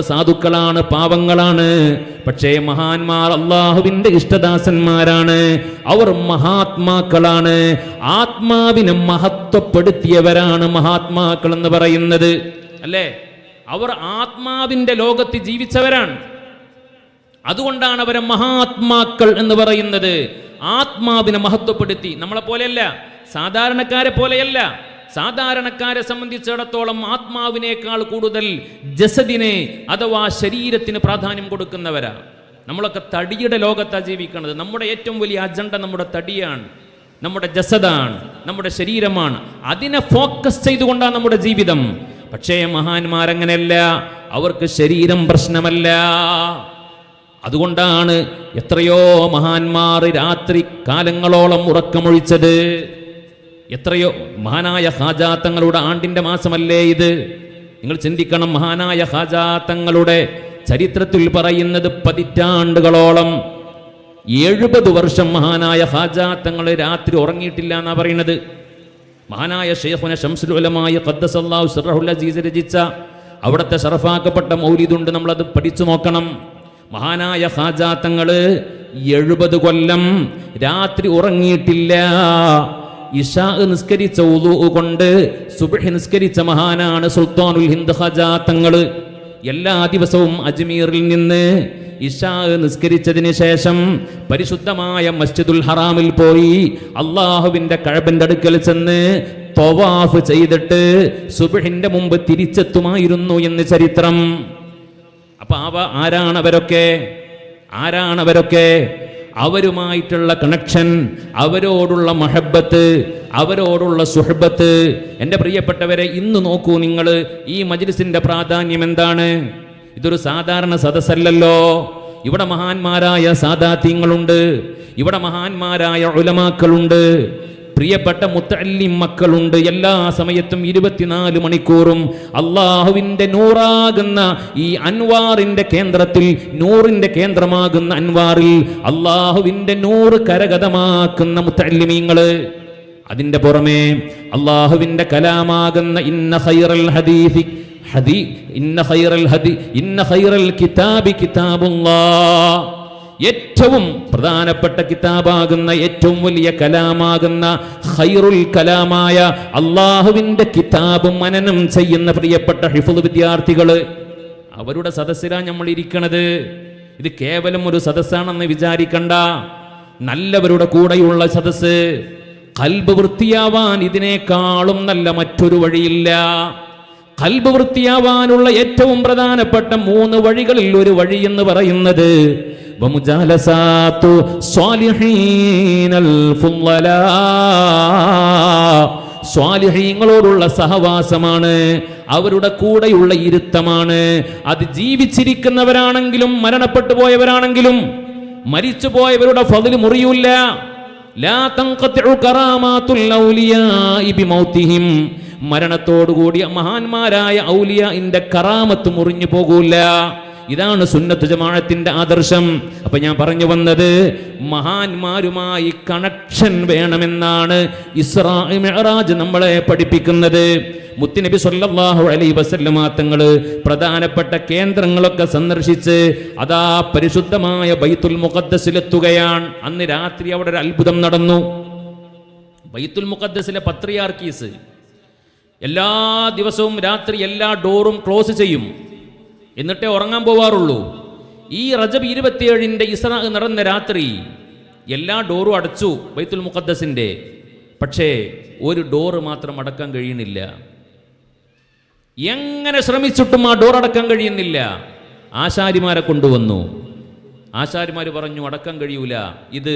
സാധുക്കളാണ്, പാവങ്ങളാണ്. പക്ഷേ മഹാന്മാർ അള്ളാഹുവിന്റെ ഇഷ്ടദാസന്മാരാണ്. അവർ മഹാത്മാക്കളാണ്. ആത്മാവിനെ മഹത്വപ്പെടുത്തിയവരാണ് മഹാത്മാക്കൾ എന്ന് പറയുന്നത്, അല്ലേ? അവർ ആത്മാവിന്റെ ലോകത്ത് ജീവിച്ചവരാണ്. അതുകൊണ്ടാണ് അവരെ മഹാത്മാക്കൾ എന്ന് പറയുന്നത്. ആത്മാവിനെ മഹത്വപ്പെടുത്തി. നമ്മളെ പോലെയല്ല, സാധാരണക്കാരെ പോലെയല്ല. സാധാരണക്കാരെ സംബന്ധിച്ചിടത്തോളം ആത്മാവിനേക്കാൾ കൂടുതൽ ജസദിനെ അഥവാ ശരീരത്തിന് പ്രാധാന്യം കൊടുക്കുന്നവരാ. നമ്മളൊക്കെ തടിയുടെ ലോകത്താണ് ജീവിക്കുന്നത്. നമ്മുടെ ഏറ്റവും വലിയ അജണ്ട നമ്മുടെ തടിയാണ്, നമ്മുടെ ജസദാണ്, നമ്മുടെ ശരീരമാണ്. അതിനെ ഫോക്കസ് ചെയ്തുകൊണ്ടാണ് നമ്മുടെ ജീവിതം. പക്ഷേ മഹാന്മാരങ്ങനെയല്ല, അവർക്ക് ശരീരം പ്രശ്നമല്ല. അതുകൊണ്ടാണ് എത്രയോ മഹാന്മാർ രാത്രി കാലങ്ങളോളം ഉറക്കമൊഴിച്ചത്. എത്രയോ മഹാനായ ഖാജാ തങ്ങളുടെ ആണ്ടിന്റെ മാസമല്ലേ ഇത്? നിങ്ങൾ ചിന്തിക്കണം. മഹാനായ ഖാജാ തങ്ങളുടെ ചരിത്രത്തിൽ പറയുന്നത് പതിറ്റാണ്ടുകളോളം 70 വർഷം മഹാനായ ഖാജാ തങ്ങൾ രാത്രി ഉറങ്ങിയിട്ടില്ല എന്നാ പറയുന്നത്. മഹാനായ ശൈഖുന ശംസുൽ ഉലമായ ഖദ്ദസല്ലാഹു സിർറഹുൽ അസീസ് രചിച്ച അവിടുത്തെ ശറഫാക്കപ്പെട്ട മൗലിദുണ്ട്, നമ്മളത് പഠിച്ചു നോക്കണം. മഹാനായ ഖാജാ തങ്ങൾ 70 കൊല്ലം രാത്രി ഉറങ്ങിയിട്ടില്ല. ഇശാ നിസ്കരിച്ച ഉളൂ കൊണ്ട് സുബ്ഹി നിസ്കരിച്ച മഹാനാണ് സുൽത്താനുൽ ഹിന്ദ് ഖാജാ തങ്ങൾ. എല്ലാ ദിവസവും അജ്മീറിൽ നിന്ന് ഇശാ നിസ്കരിച്ചതിന് ശേഷം പരിശുദ്ധമായ മസ്ജിദുൽ ഹറാമിൽ പോയി അള്ളാഹുവിന്റെ കഅബന്റെ അടുക്കൽ ചെന്ന് തവാഫ് ചെയ്തിട്ട് സുബ്ഹിന്റെ മുമ്പ് തിരിച്ചെത്തുമായിരുന്നു എന്ന് ചരിത്രം. അപ്പൊ ആരാണവരൊക്കെ? അവരുമായിട്ടുള്ള കണക്ഷൻ, അവരോടുള്ള മഹബത്ത്, അവരോടുള്ള സുഹബത്ത്. എൻ്റെ പ്രിയപ്പെട്ടവരെ, ഇന്ന് നോക്കൂ നിങ്ങൾ, ഈ മജ്ലിസിന്റെ പ്രാധാന്യം എന്താണ്? ഇതൊരു സാധാരണ സദസ്സല്ലല്ലോ. ഇവിടെ മഹാന്മാരായ സാദാത്യങ്ങളുണ്ട്, ഇവിടെ മഹാന്മാരായ ഉലമാക്കളുണ്ട്, പ്രിയപ്പെട്ട മുത്തഅല്ലിം മക്കളുണ്ട്. എല്ലാ സമയത്തും 24 മണിക്കൂറും അള്ളാഹുവിന്റെ നൂറാകുന്ന ഈ അൻവാറിന്റെ കേന്ദ്രത്തിൽ, നൂറിന്റെ കേന്ദ്രമാകുന്ന അൻവാറിൽ അള്ളാഹുവിന്റെ നൂറ് കരഗതമാക്കുന്ന മുത്തഅല്ലിമീങ്ങള്. അതിന്റെ പുറമെ അള്ളാഹുവിന്റെ കലാമാകുന്ന ഇന്ന ഖൈറൽ കിതാബി കിതാബുല്ലാഹ്, ഏറ്റവും പ്രധാനപ്പെട്ട കിതാബാകുന്ന, ഏറ്റവും വലിയ കലാമാകുന്ന ഖൈറുൽ കലാമായ അള്ളാഹുവിന്റെ കിതാബ് മനനം ചെയ്യുന്ന പ്രിയപ്പെട്ട ഹിഫ്ള് വിദ്യാർത്ഥികള്, അവരുടെ സദസ്സിലാണ് നമ്മൾ ഇരിക്കണത്. ഇത് കേവലം ഒരു സദസ്സാണെന്ന് വിചാരിക്കണ്ട. നല്ലവരുടെ കൂടെയുള്ള സദസ്സ്. ഖൽബ് വൃത്തിയാവാൻ ഇതിനേക്കാളും നല്ല മറ്റൊരു വഴിയില്ല. ഖൽബ് വൃത്തിയാവാനുള്ള ഏറ്റവും പ്രധാനപ്പെട്ട 3 വഴികളിൽ ഒരു വഴി എന്ന് പറയുന്നത് വമുജാലസാത്തു സ്വാലിഹീനൽ ഫുളലാ, സ്വാലിഹീങ്ങളോടുള്ള സഹവാസമാണ്, അവരുടെ കൂടെയുള്ള ഇരുത്തമാണ്. അത് ജീവിച്ചിരിക്കുന്നവരാണെങ്കിലും മരണപ്പെട്ടു പോയവരാണെങ്കിലും മരിച്ചു പോയവരുടെ ഫദ്ല് മുറിയൂല. ലാ തൻഖതിഉ കറാമാത്തുൽ ഔലിയാഇ ബിമൗതിഹിം, മരണത്തോടുകൂടി മഹാന്മാരായ ഔലിയാഇന്റെ കറാമത്ത് മുറിഞ്ഞു പോകൂല. ഇതാണ് സുന്നത്ത് ജമാഅത്തിന്റെ ആദർശം. അപ്പൊ ഞാൻ പറഞ്ഞു വന്നത്, മഹാന്മാരുമായി കണക്ഷൻ വേണമെന്നാണ് ഇസ്രാ മിഅ്റാജ് നമ്മളെ പഠിപ്പിക്കുന്നത്. മുത്തുനബി സ്വല്ലല്ലാഹു അലൈഹി വസല്ലമ തങ്ങള് പ്രധാനപ്പെട്ട കേന്ദ്രങ്ങളൊക്കെ സന്ദർശിച്ച് അതാ പരിശുദ്ധമായ ബൈത്തുൽ മുഖദ്ദസിലെത്തുകയാണ്. അന്ന് രാത്രി അവിടെ ഒരു അത്ഭുതം നടന്നു. ബൈത്തുൽ മുഖദ്ദസിലെ പത്രിയാർക്കീസ് എല്ലാ ദിവസവും രാത്രി എല്ലാ ഡോറും ക്ലോസ് ചെയ്യും, എന്നിട്ടേ ഉറങ്ങാൻ പോവാറുള്ളൂ. ഈ റജബ് 27 ഇസ്രാ നടന്ന രാത്രി എല്ലാ ഡോറും അടച്ചു ബൈത്തുൽ മുഖദ്ദസിന്റെ. പക്ഷേ ഒരു ഡോറ് മാത്രം അടക്കാൻ കഴിയുന്നില്ല. എങ്ങനെ ശ്രമിച്ചിട്ടും ആ ഡോർ അടക്കാൻ കഴിയുന്നില്ല. ആശാരിമാരെ കൊണ്ടുവന്നു. ആശാരിമാർ പറഞ്ഞു അടക്കാൻ കഴിയൂല, ഇത്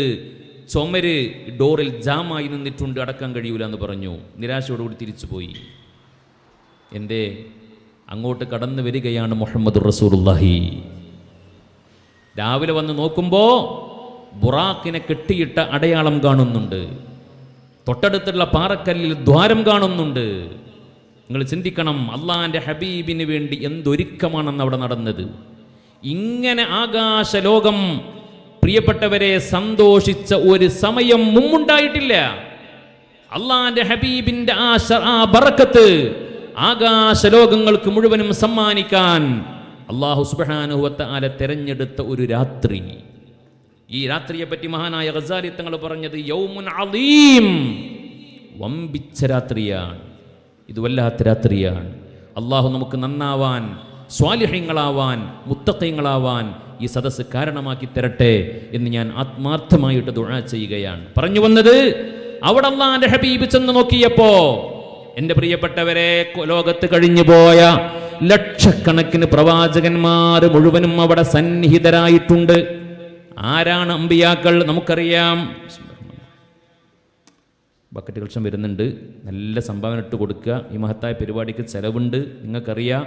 ചുമര് ഡോറിൽ ജാമായി നിന്നിട്ടുണ്ട്, അടക്കാൻ കഴിയൂല എന്ന് പറഞ്ഞു. നിരാശയോടുകൂടി തിരിച്ചുപോയി. എന്തേ? അങ്ങോട്ട് കടന്നു വരികയാണ് മുഹമ്മദ് റസൂലുള്ളാഹി. രാവിലെ വന്ന് നോക്കുമ്പോൾ ബുറാക്കിനെ കെട്ടിയിട്ട അടയാളം കാണുന്നുണ്ട്. തൊട്ടടുത്തുള്ള പാറക്കല്ലിൽ ദ്വാരം കാണുന്നുണ്ട്. നിങ്ങൾ ചിന്തിക്കണം, അള്ളാഹിൻ്റെ ഹബീബിന് വേണ്ടി എന്തൊരുക്കമാണെന്ന് അവിടെ നടന്നത്. ഇങ്ങനെ ആകാശലോകം പ്രിയപ്പെട്ടവരെ സന്തോഷിച്ച ഒരു സമയം മുമ്പുണ്ടായിട്ടില്ല. അള്ളാഹിൻ്റെ ഹബീബിൻ്റെ ആ ബറക്കത്ത് ആകാശലോകങ്ങൾക്ക് മുഴുവനും സമ്മാനിക്കാൻ അല്ലാഹു സുബ്ഹാനഹു വ തആല തെരഞ്ഞെടുത്ത ഒരു രാത്രി. ഈ രാത്രിയെ പറ്റി മഹാനായ ഗസാലി തങ്ങൾ പറഞ്ഞത് യൗമുൻ അളീം, വമ്പിച്ച രാത്രിയാണ്. ഇത് വല്ലാത്ത രാത്രിയാണ്. അള്ളാഹു നമുക്ക് നന്നാവാൻ, സ്വാലിഹ്യങ്ങളാവാൻ, മുത്തഖീങ്ങളാവാൻ ഈ സദസ്സ് കാരണമാക്കി തരട്ടെ എന്ന് ഞാൻ ആത്മാർത്ഥമായിട്ട് ദുആ ചെയ്യുകയാണ്. പറഞ്ഞു വന്നത്, അവിടെ അല്ലാഹുവിന്റെ ഹബീബ് ചെന്ന് നോക്കിയപ്പോ എൻ്റെ പ്രിയപ്പെട്ടവരെ, ലോകത്ത് കഴിഞ്ഞു പോയ ലക്ഷക്കണക്കിന് പ്രവാചകന്മാർ മുഴുവനും അവിടെ സന്നിഹിതരായിട്ടുണ്ട്. ആരാണ് അമ്പിയാക്കൾ? നമുക്കറിയാം. ബക്കറ്റ് കളക്ഷൻ വരുന്നുണ്ട്, നല്ല സംഭാവന ഇട്ട് കൊടുക്കുക. ഈ മഹത്തായ പരിപാടിക്ക് ചെലവുണ്ട്, നിങ്ങൾക്കറിയാം.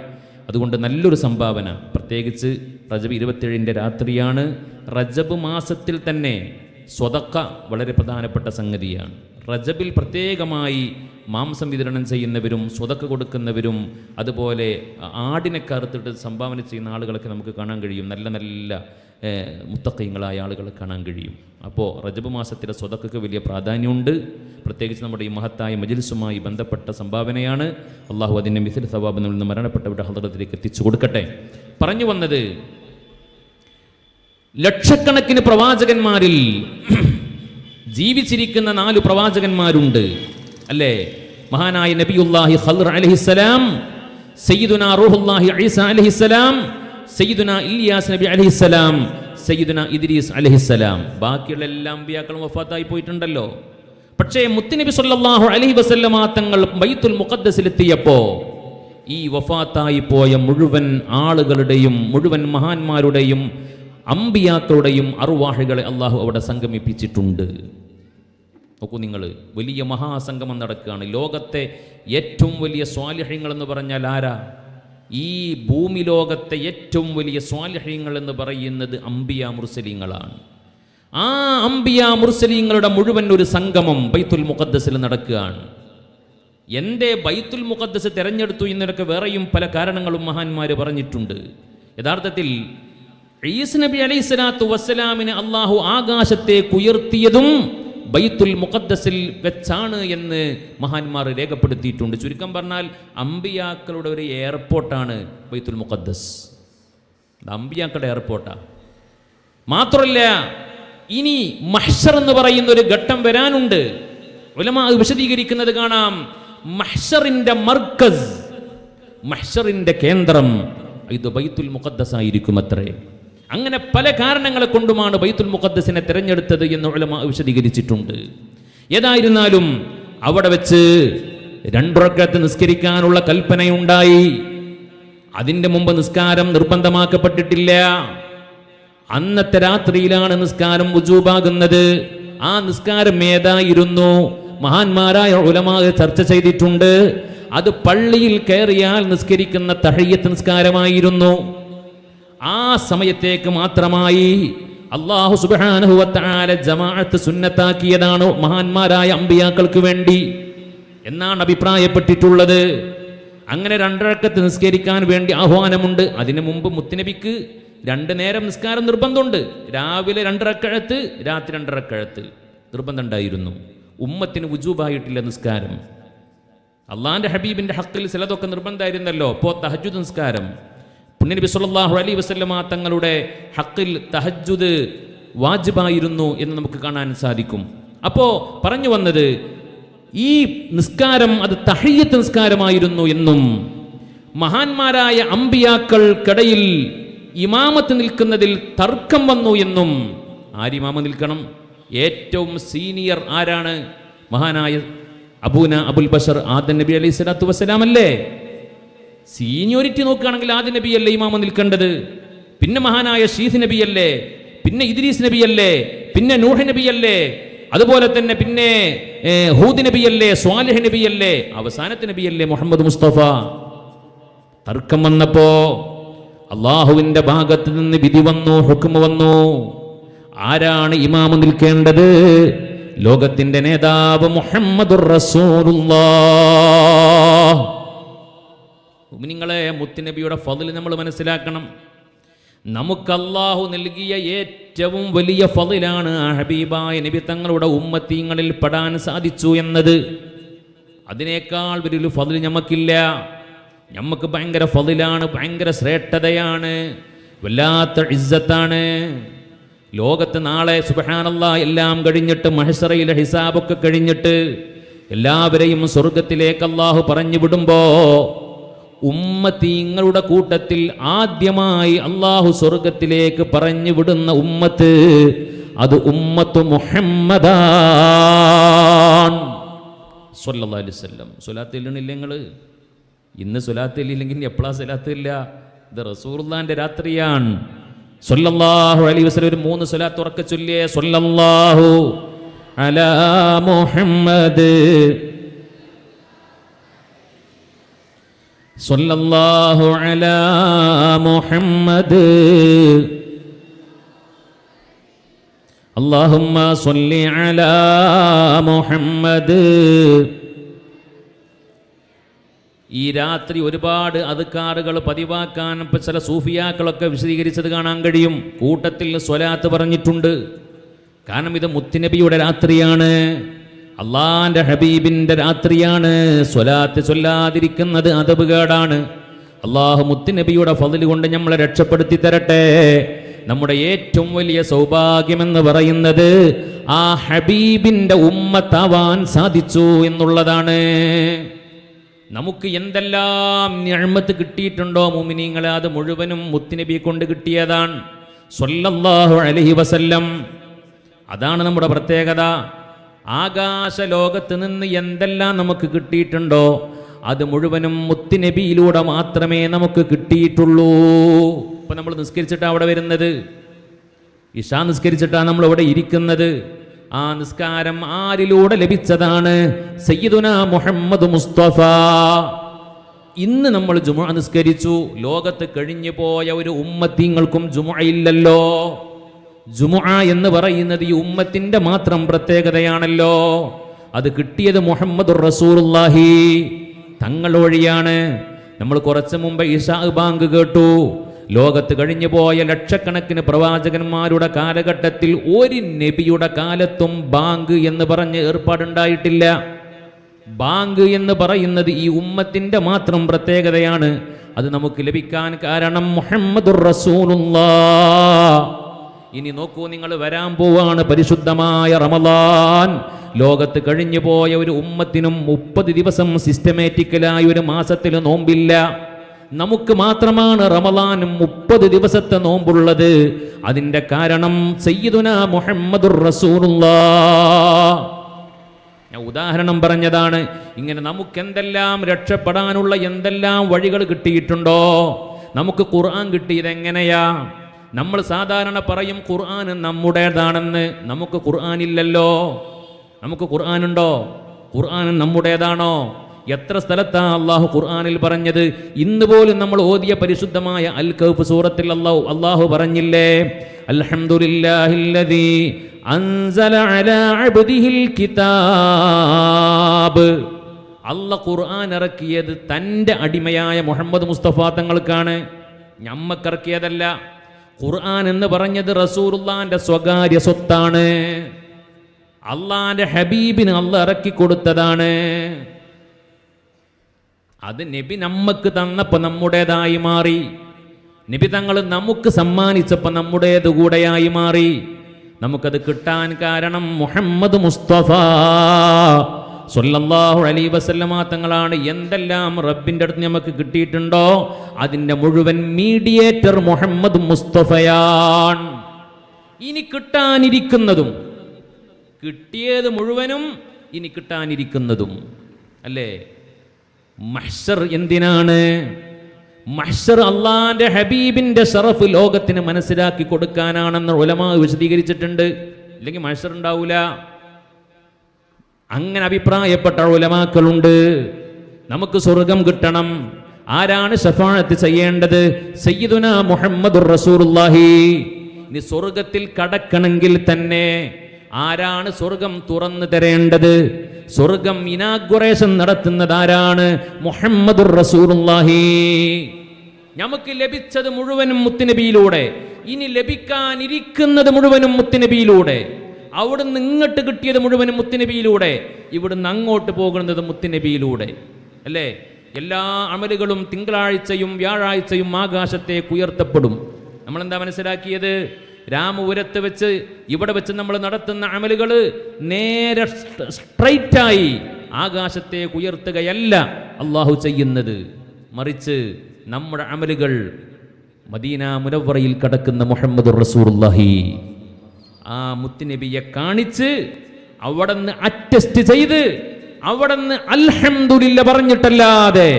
അതുകൊണ്ട് നല്ലൊരു സംഭാവന, പ്രത്യേകിച്ച് റജബ് 27 രാത്രിയാണ്. റജബ് മാസത്തിൽ തന്നെ സ്വതക്ക വളരെ പ്രധാനപ്പെട്ട സംഗതിയാണ്. റജബിൽ പ്രത്യേകമായി മാംസം വിതരണം ചെയ്യുന്നവരും സ്വതക്ക കൊടുക്കുന്നവരും അതുപോലെ ആടിനെ കറുത്തിട്ട് സംഭാവന ചെയ്യുന്ന ആളുകളൊക്കെ നമുക്ക് കാണാൻ കഴിയും. നല്ല നല്ല മുത്തഖീങ്ങളായ ആളുകളെ കാണാൻ കഴിയും. അപ്പോൾ റജബ് മാസത്തിലെ സ്വതക്കയ്ക്ക് വലിയ പ്രാധാന്യമുണ്ട്. പ്രത്യേകിച്ച് നമ്മുടെ ഈ മഹത്തായ മജ്ലിസുമായി ബന്ധപ്പെട്ട സംഭാവനയാണ്. അള്ളാഹു അതിൻ്റെ മിഥിൽ സവാബിൽ നിന്ന് മരണപ്പെട്ടവരുടെ ഹദ്റത്തിലേക്ക് എത്തിച്ചു കൊടുക്കട്ടെ. പറഞ്ഞു വന്നത്, ലക്ഷക്കണക്കിന് പ്രവാചകന്മാരിൽ ജീവിച്ചിരിക്കുന്ന 4 പ്രവാചകന്മാരുണ്ട്, അല്ലേ? മഹാനായ നബിയുല്ലാഹി ഖൽർ അലൈഹിസ്സലാം, സയ്യിദുനാ റൂഹുല്ലാഹി ഈസ അലൈഹിസ്സലാം, സയ്യിദുനാ ഇല്യാസ് നബി അലൈഹിസ്സലാം, സയ്യിദുനാ ഇദ്രീസ് അലൈഹിസ്സലാം. ബാക്കിയുള്ള എല്ലാ അമ്പിയാക്കളും വഫാത്തായി പോയിട്ടുണ്ടല്ലോ. പക്ഷേ മുത്തുനബി സല്ലല്ലാഹു അലൈഹി വസല്ലമ തങ്ങൾ ബൈത്തുൽ മുഖദ്ദസിലെത്തിയപ്പോൾ ഈ വഫാത്തായി പോയ മുഴുവൻ ആളുകളുടെയും മുഴുവൻ മഹാന്മാരുടെയും അമ്പിയാക്കളുടെയും അർവാഹുകളെ അള്ളാഹു അവിടെ സംഗമിപ്പിച്ചിട്ടുണ്ട്. നോക്കൂ നിങ്ങൾ, വലിയ മഹാസംഗമം നടക്കുകയാണ്. ലോകത്തെ ഏറ്റവും വലിയ സ്വാലിഹ്യങ്ങൾ എന്ന് പറഞ്ഞാൽ ആരാ? ഈ ഭൂമി ലോകത്തെ ഏറ്റവും വലിയ സ്വാലിഹ്യങ്ങൾ എന്ന് പറയുന്നത് അംബിയ മുർസലീങ്ങളാണ്. ആ അംബിയ മുർസലീങ്ങളുടെ മുഴുവൻ ഒരു സംഗമം ബൈത്തുൽ മുഖദ്ദസിൽ നടക്കുകയാണ്. എൻ്റെ ബൈത്തുൽ മുഖദ്ദസ് തിരഞ്ഞെടുത്തു എന്നൊക്കെ വേറെയും പല കാരണങ്ങളും മഹാന്മാർ പറഞ്ഞിട്ടുണ്ട്. യഥാർത്ഥത്തിൽ ഈസ നബി അലൈഹിസ്സലാത്തു വസ്സലാമിനെ അള്ളാഹു ആകാശത്തേക്ക് ഉയർത്തിയതും ബൈത്തുൽ മുഖദ്ദസിൽ വെച്ചാണ് എന്ന് മഹാന്മാർ രേഖപ്പെടുത്തിയിട്ടുണ്ട്. ചുരുക്കം പറഞ്ഞാൽ അമ്പിയാക്കളുടെ ഒരു എയർപോർട്ടാണ് ബൈത്തുൽ മുഖദ്ദസ്. അമ്പിയാക്കളുടെ എയർപോർട്ടാണ്. മാത്രമല്ല, ഇനി മഹ്ശർ എന്ന് പറയുന്ന ഒരു ഘട്ടം വരാനുണ്ട്. ഉലമാ വിശദീകരിക്കുന്നത് കാണാം. മഹ്ശറിന്റെ മർക്കസ്, മഹ്ശറിന്റെ കേന്ദ്രം ഇത് ബൈത്തുൽ മുഖദ്ദസ് ആയിരിക്കും അത്രേ. അങ്ങനെ പല കാരണങ്ങളെ കൊണ്ടുമാണ് ബൈത്തുൽ മുഖദ്ദസിനെ തിരഞ്ഞെടുത്തത് എന്ന് ഉലമാ വിശദീകരിച്ചിട്ടുണ്ട്. ഏതായിരുന്നാലും അവിടെ വെച്ച് 2 റക്അത്ത് നിസ്കരിക്കാനുള്ള കൽപ്പനയുണ്ടായി. അതിൻ്റെ മുമ്പ് നിസ്കാരം നിർബന്ധമാക്കപ്പെട്ടിട്ടില്ല. അന്നത്തെ രാത്രിയിലാണ് നിസ്കാരം വുജൂബാകുന്നത്. ആ നിസ്കാരം ഏതായിരുന്നു? മഹാന്മാരായ ഉലമാ ചർച്ച ചെയ്തിട്ടുണ്ട്. അത് പള്ളിയിൽ കയറിയാൽ നിസ്കരിക്കുന്ന തഹയ്യത്ത് നിസ്കാരമായിരുന്നു. ആ സമയത്തേക്ക് മാത്രമായി അല്ലാഹു സുബ്ഹാനഹു വ തആല ജമാഅത്ത് സുന്നത്താക്കിയതാണ് മഹാന്മാരായ അമ്പിയാക്കൾക്ക് വേണ്ടി എന്നാണ് അഭിപ്രായപ്പെട്ടിട്ടുള്ളത്. അങ്ങനെ 2 റക്അത്ത് നിസ്കരിക്കാൻ വേണ്ടി ആഹ്വാനമുണ്ട്. അതിനു മുമ്പ് മുത്തുനബിക്ക് 2 നേരം നിസ്കാരം നിർബന്ധമുണ്ട്. രാവിലെ 2 റക്അത്ത്, രാത്രി 2 റക്അത്ത് നിർബന്ധം ഉണ്ടായിരുന്നു. ഉമ്മത്തിന് വുജൂബായിട്ടില്ല നിസ്കാരം. അള്ളാഹിന്റെ ഹബീബിന്റെ ഹക്കിൽ ചിലതൊക്കെ നിർബന്ധമായിരുന്നല്ലോ. ഇപ്പോൾ തഹജ്ജുദ് നിസ്കാരം, പുണ്യനബി സല്ലല്ലാഹു അലൈഹി വസല്ലമ തങ്ങളുടെ ഹക്കിൽ തഹജ്ജുദ് വാജിബായിരുന്നു എന്ന് നമുക്ക് കാണാൻ സാധിക്കും. അപ്പോൾ പറഞ്ഞു വന്നത്, ഈ നിസ്കാരം അത് തഹയ്യത്ത് നിസ്കാരമായിരുന്നു എന്നും മഹാന്മാരായ അമ്പിയാക്കൾക്കിടയിൽ ഇമാമത്ത് നിൽക്കുന്നതിൽ തർക്കം വന്നു എന്നും. ആരിമാമ നിൽക്കണം? ഏറ്റവും സീനിയർ ആരാണ്? മഹാനായ അബൂന അബുൽ ബഷർ ആദം നബി അലൈഹി സ്വലാത്തു വസ്സലാം അല്ലേ? സീനിയോറിറ്റി നോക്കുകയാണെങ്കിൽ ആദം നബി അല്ലേ ഇമാമ നിൽക്കേണ്ടത്? പിന്നെ മഹാനായ ഷീസ് നബി അല്ലേ? പിന്നെ ഇദ്രീസ് നബി അല്ലേ? പിന്നെ നൂഹ് നബി അല്ലേ? അതുപോലെ തന്നെ പിന്നെ ഹൂദ് നബി അല്ലേ? സ്വാലിഹ് നബി അല്ലേ? അവസാനത്തെ നബി അല്ലേ മുഹമ്മദ് മുസ്തഫ തർക്കം വന്നപ്പോ അള്ളാഹുവിന്റെ ഭാഗത്ത് നിന്ന് വിധി വന്നു, ഹുക്മ വന്നു. ആരാണ് ഇമാമ് നിൽക്കേണ്ടത്? ലോകത്തിന്റെ നേതാവ് മുഹമ്മദുർ റസൂലുള്ളാഹ്. മുഅ്മിനീങ്ങളെ, മുത്തുനബിയുടെ ഫضل നമ്മൾ മനസ്സിലാക്കണം. നമുക്ക് അല്ലാഹു നൽകിയ ഏറ്റവും വലിയ ഫضലാണ് ആ ഹബീബായ നബി തങ്ങളുടെ ഉമ്മത്തീങ്ങളിൽ പെടാൻ സാധിച്ചു എന്നത്. അതിനേക്കാൾ വലിയൊരു ഫضل നമുക്കില്ല. നമുക്ക് ഭയങ്കര ഫضലാണ്, ഭയങ്കര ശ്രേഷ്ഠതയാണ്, വല്ലാത്ത ഇസ്സത്താണ്. ലോകത്ത് നാളെ സുബ്ഹാനല്ലാഹ് എല്ലാം കഴിഞ്ഞിട്ട് മഹ്ശറയിലെ ഹിസാബൊക്കെ കഴിഞ്ഞിട്ട് എല്ലാവരെയും സ്വർഗത്തിലേക്ക് അല്ലാഹു പറഞ്ഞു വിടുമ്പോ ഉമ്മത്തീങ്ങളുടെ കൂട്ടത്തിൽ ആദ്യമായി അല്ലാഹു സ്വർഗത്തിലേക്ക് പറഞ്ഞു വിടുന്ന ഉമ്മത്ത് അത് ഉമ്മത്തു മുഹമ്മദാൻ സ്വല്ലല്ലാഹു അലൈഹി വസല്ലം. സ്വലാത്ത് ഇല്ലണില്ല നിങ്ങൾ? ഇന്ന് സ്വലാത്ത് ഇല്ലെങ്കിൽ എപ്പോഴാ സ്വലാത്ത് ഇല്ല? ഇത് റസൂലുള്ളാഹിന്റെ രാത്രിയാണ്. സ്വല്ലല്ലാഹു അലൈഹി വസല്ലം ഒരു 3 സ്വലാത്ത് ഉറക്കെ ചൊല്ലിയേ. സ്വല്ലല്ലാഹു അലാ മുഹമ്മദ്, സ്വല്ലല്ലാഹു അലാ മുഹമ്മദ്, അല്ലാഹുമ്മ സ്വല്ലി അലാ മുഹമ്മദ്. ഈ രാത്രി ഒരുപാട് അദ്കാറുകൾ പതിവാക്കാൻ ചില സൂഫിയാക്കളൊക്കെ വിശദീകരിച്ചത് കാണാൻ കഴിയും. കൂട്ടത്തിൽ സ്വലാത്ത് പറഞ്ഞിട്ടുണ്ട്. കാരണം ഇത് മുത്തുനബിയുടെ രാത്രിയാണ്, അള്ളാന്റെ ഹബീബിന്റെ രാത്രിയാണ്. സ്വലാത്ത് ചൊല്ലാതിരിക്കുന്നത് അദബുകേടാണ്. അള്ളാഹു മുത്തുനബിയുടെ ഫضل കൊണ്ട് നമ്മളെ രക്ഷപ്പെടുത്തി തരട്ടെ. നമ്മുടെ ഏറ്റവും വലിയ സൗഭാഗ്യമെന്ന് പറയുന്നത് ആ ഹബീബിന്റെ ഉമ്മത്താവാൻ സാധിച്ചു എന്നുള്ളതാണ്. നമുക്ക് എന്തെല്ലാം നിഅ്മത്ത് കിട്ടിയിട്ടുണ്ടോ മുഅ്മിനീങ്ങളെ, അത് മുഴുവനും മുത്തുനബി കൊണ്ട് കിട്ടിയതാണ് സ്വല്ലല്ലാഹു അലൈഹി വസല്ലം. അതാണ് നമ്മുടെ പ്രത്യേകത. ആകാശ ലോകത്ത് നിന്ന് എന്തെല്ലാം നമുക്ക് കിട്ടിയിട്ടുണ്ടോ അത് മുഴുവനും മുത്തുനബിയിലൂടെ മാത്രമേ നമുക്ക് കിട്ടിയിട്ടുള്ളൂ. ഇപ്പം നമ്മൾ നിസ്കരിച്ചിട്ടാണ് അവിടെ വരുന്നത്, ഇശാ നിസ്കരിച്ചിട്ടാണ് നമ്മൾ ഇവിടെ ഇരിക്കുന്നത്. ആ നിസ്കാരം ആരിലൂടെ ലഭിച്ചതാണ്? സയ്യിദുനാ മുഹമ്മദ് മുസ്തഫ. ഇന്ന് നമ്മൾ ജുമുഅ നിസ്കരിച്ചു. ലോകത്ത് കഴിഞ്ഞു പോയ ഒരു ഉമ്മത്തിങ്ങൾക്കും ജുമുഅ ഇല്ലല്ലോ. ജുമുഅ എന്ന് പറയുന്നത് ഈ ഉമ്മത്തിന്റെ മാത്രം പ്രത്യേകതയാണല്ലോ. അത് കിട്ടിയത് മുഹമ്മദുർ റസൂലുള്ളാഹി തങ്ങൾ വഴിയാണ്. നമ്മൾ കുറച്ചു മുമ്പ് ഇശാ ബാങ്ക് കേട്ടു. ലോകത്ത് കഴിഞ്ഞു പോയ ലക്ഷക്കണക്കിന് പ്രവാചകന്മാരുടെ കാലഘട്ടത്തിൽ ഒരു നബിയുടെ കാലത്തും ബാങ്ക് എന്ന് പറഞ്ഞ് ഏർപ്പാടുണ്ടായിട്ടില്ല. ബാങ്ക് എന്ന് പറയുന്നത് ഈ ഉമ്മത്തിന്റെ മാത്രം പ്രത്യേകതയാണ്. അത് നമുക്ക് ലഭിക്കാൻ കാരണം മുഹമ്മദുർ റസൂലുള്ളാഹ്. ഇനി നോക്കൂ, നിങ്ങൾ വരാൻ പോവാണ് പരിശുദ്ധമായ റമളാൻ. ലോകത്ത് കഴിഞ്ഞു പോയ ഒരു ഉമ്മത്തിനും 30 ദിവസം സിസ്റ്റമാറ്റിക്കലായി ഒരു മാസത്തിൽ നോമ്പില്ല. നമുക്ക് മാത്രമാണ് റമളാനും 30 ദിവസത്തെ നോമ്പുള്ളത്. അതിന്റെ കാരണം സയ്യിദുനാ മുഹമ്മദുർ റസൂലുള്ളാഹ്. ഞാൻ ഉദാഹരണം പറഞ്ഞതാണ്. ഇങ്ങനെ നമുക്ക് എന്തെല്ലാം രക്ഷപ്പെടാനുള്ള എന്തെല്ലാം വഴികൾ കിട്ടിയിട്ടുണ്ടോ. നമുക്ക് ഖുർആൻ കിട്ടിയത് എങ്ങനെയാ? നമ്മൾ സാധാരണ പറയും ഖുർആൻ നമ്മുടേതാണെന്ന്. നമുക്ക് ഖുർആൻ ഇല്ലല്ലോ. നമുക്ക് ഖുർആനുണ്ടോ? ഖുർആൻ നമ്മുടേതാണോ? എത്ര സ്ഥലത്താ അള്ളാഹു ഖുർആനിൽ പറഞ്ഞത്? ഇന്ന് പോലും നമ്മൾ ഓതിയ പരിശുദ്ധമായ അൽ കഹ്ഫ് സൂറത്തിൽ അള്ളാഹു പറഞ്ഞില്ലേ, അൽഹംദുലില്ലാഹില്ലദീ അൻസല അലാ അബ്ദിഹിൽ കിതാബ്. അല്ലാഹ് ഖുർആൻ ഇറക്കിയത് തൻ്റെ അടിമയായ മുഹമ്മദ് മുസ്തഫ തങ്ങൾക്കാണ്, ഞമ്മക്കിറക്കിയതല്ല. ഖുർആൻ എന്ന് പറഞ്ഞത് റസൂലുള്ളാഹിന്റെ സ്വകാര്യ സ്വത്താണ്. അള്ളാന്റെ ഹബീബിന് അള്ളാഹ് ഇറക്കി കൊടുത്തതാണ്. അത് നബി നമ്മക്ക് തന്നപ്പോൾ നമ്മുടേതായി മാറി. നബി തങ്ങൾ നമുക്ക് സമ്മാനിച്ചപ്പോൾ നമ്മുടേത് കൂടെയായി മാറി. നമുക്കത് കിട്ടാൻ കാരണം മുഹമ്മദ് മുസ്തഫ സ്വല്ലല്ലാഹു അലൈഹി വസല്ലമ തങ്ങളാണ്. എന്തെല്ലാം റബ്ബിൻ്റെ അടുത്ത് നമുക്ക് കിട്ടിയിട്ടുണ്ടോ അതിൻ്റെ മുഴുവൻ മീഡിയേറ്റർ മുഹമ്മദ് മുസ്തഫയാണ്. ഇനി കിട്ടാനിരിക്കുന്നതും, കിട്ടിയത് മുഴുവനും ഇനി കിട്ടാനിരിക്കുന്നതും അല്ലേ. മഹ്ശർ എന്തിനാണ്? മഹ്ശർ അള്ളാന്റെ ഹബീബിന്റെ ഷറഫ് ലോകത്തിന് മനസ്സിലാക്കി കൊടുക്കാനാണെന്ന് ഉലമാ വിശദീകരിച്ചിട്ടുണ്ട്. ഇല്ലെങ്കിൽ മഹ്ശർ ഉണ്ടാവൂല. അങ്ങനെ അഭിപ്രായപ്പെട്ട ഉലമാക്കളുണ്ട്. നമുക്ക് സ്വർഗം കിട്ടണം, ആരാണ് ശഫാഅത്ത് ചെയ്യേണ്ടത്? സയ്യിദുനാ മുഹമ്മദുർ റസൂലുള്ളാഹി. ഇനി സ്വർഗത്തിൽ കടക്കണമെങ്കിൽ തന്നെ ആരാണ് സ്വർഗം തുറന്നു തരേണ്ടത്? സ്വർഗം ഇനാഗുറേഷൻ നടത്തുന്നത് ആരാണ്? മുഹമ്മദുർ റസൂലുള്ളാഹി. നമുക്ക് ലഭിച്ചത് മുഴുവനും മുത്തുനബിയിലൂടെ, ഇനി ലഭിക്കാനിരിക്കുന്നത് മുഴുവനും മുത്തുനബിയിലൂടെ. അവിടുന്ന് ഇങ്ങോട്ട് കിട്ടിയത് മുഴുവനും മുത്തുനബിയിലൂടെ, ഇവിടുന്ന് അങ്ങോട്ട് പോകുന്നത് മുത്തുനബിയിലൂടെ അല്ലേ? എല്ലാ അമലുകളും തിങ്കളാഴ്ചയും വ്യാഴാഴ്ചയും ആകാശത്തേക്ക് ഉയർത്തപ്പെടും. നമ്മളെന്താ മനസ്സിലാക്കിയത്? രാമപുരത്ത് വെച്ച് ഇവിടെ വെച്ച് നമ്മൾ നടത്തുന്ന അമലുകൾ നേരെ സ്ട്രൈറ്റായി ആകാശത്തേക്ക് ഉയർത്തുകയല്ല അള്ളാഹു ചെയ്യുന്നത്. മറിച്ച് നമ്മുടെ അമലുകൾ മദീന മുനവ്വറയിൽ കടക്കുന്ന മുഹമ്മദുർ റസൂലുള്ളാഹി ആ മുത്തുനബിയെ കാണിച്ച് അവിടുന്ന് അറ്റസ്റ്റ് ചെയ്ത് അവിടുന്ന് അൽഹംദുലില്ല പറഞ്ഞിട്ടല്ലാതെ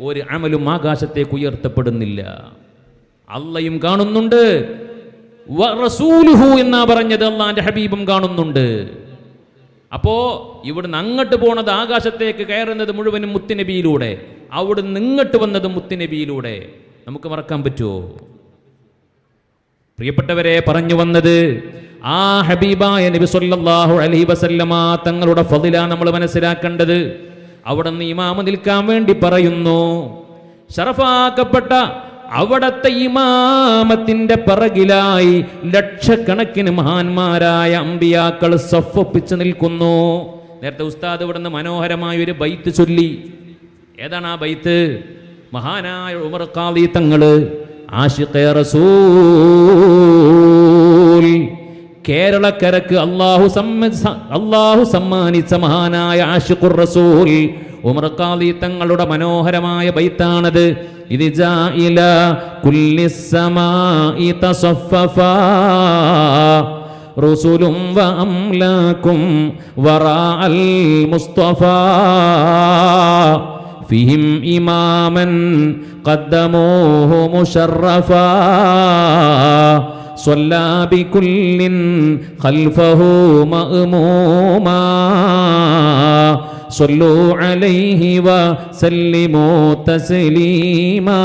ഒരു അമലും ആകാശത്തേക്ക് ഉയർത്തപ്പെടുന്നില്ല. അള്ളയും കാണുന്നുണ്ട്, റസൂലുഹു എന്നാ പറഞ്ഞത്, അള്ളാന്റെ ഹബീബും കാണുന്നുണ്ട്. അപ്പോ ഇവിടുന്ന് അങ്ങോട്ട് പോണത്, ആകാശത്തേക്ക് കയറുന്നത് മുഴുവനും മുത്തുനബിയിലൂടെ, അവിടുന്ന് ഇങ്ങോട്ട് വന്നത് മുത്തുനബിയിലൂടെ. നമുക്ക് മറക്കാൻ പറ്റുമോ? പ്രിയപ്പെട്ടവരെ, പറഞ്ഞു വന്നത് ആ ഹബീബായ നബി സല്ലല്ലാഹു അലൈഹി വസല്ലമ തങ്ങളുടെ ഫളില നമ്മൾ മനസ്സിലാക്കേണ്ടത്. അവിടുന്ന് ഇമാമ നിൽക്കാൻ വേണ്ടി പറയുന്നു. ശറഫാക്കപ്പെട്ട അവിടത്തെ ഇമാമത്തിന്റെ പിറകിലായി ലക്ഷക്കണക്കിന് മഹാന്മാരായ അമ്പിയാക്കൾ സഫൊപ്പിച്ച് നിൽക്കുന്നു. നേരത്തെ ഉസ്താദ് ഇവിടുന്ന് മനോഹരമായ ഒരു ബൈത്ത് ചൊല്ലി. ഏതാണ് ആ ബൈത്ത്? മഹാനായ ഉമർ ഖാദി തങ്ങള് ആശിഖേ റസൂൽ, കേരളക്കരക്ക് അല്ലാഹു സമ്മാനിച്ച മഹാനായ ആശിഖുർ റസൂൽ ഉമർ ഖാദി തങ്ങളുടെ മനോഹരമായ ബൈത്താണത്. ഇത് ജാഇല കുല്ലിസ്സമാഇ തസഫഫാ റസൂലും വ അംലാകും വറാഅൽ മുസ്തഫാ ഫിഹിം ഇമാമൻ ഖദ്ദമൂഹു മുശറഫാ സ്വല്ലാ ബികുല്ലിൻ ഖൽഫഹു മഅ്മൂമാ സ്വല്ലു അലൈഹി വസല്ലിമു തസ്ലീമാ.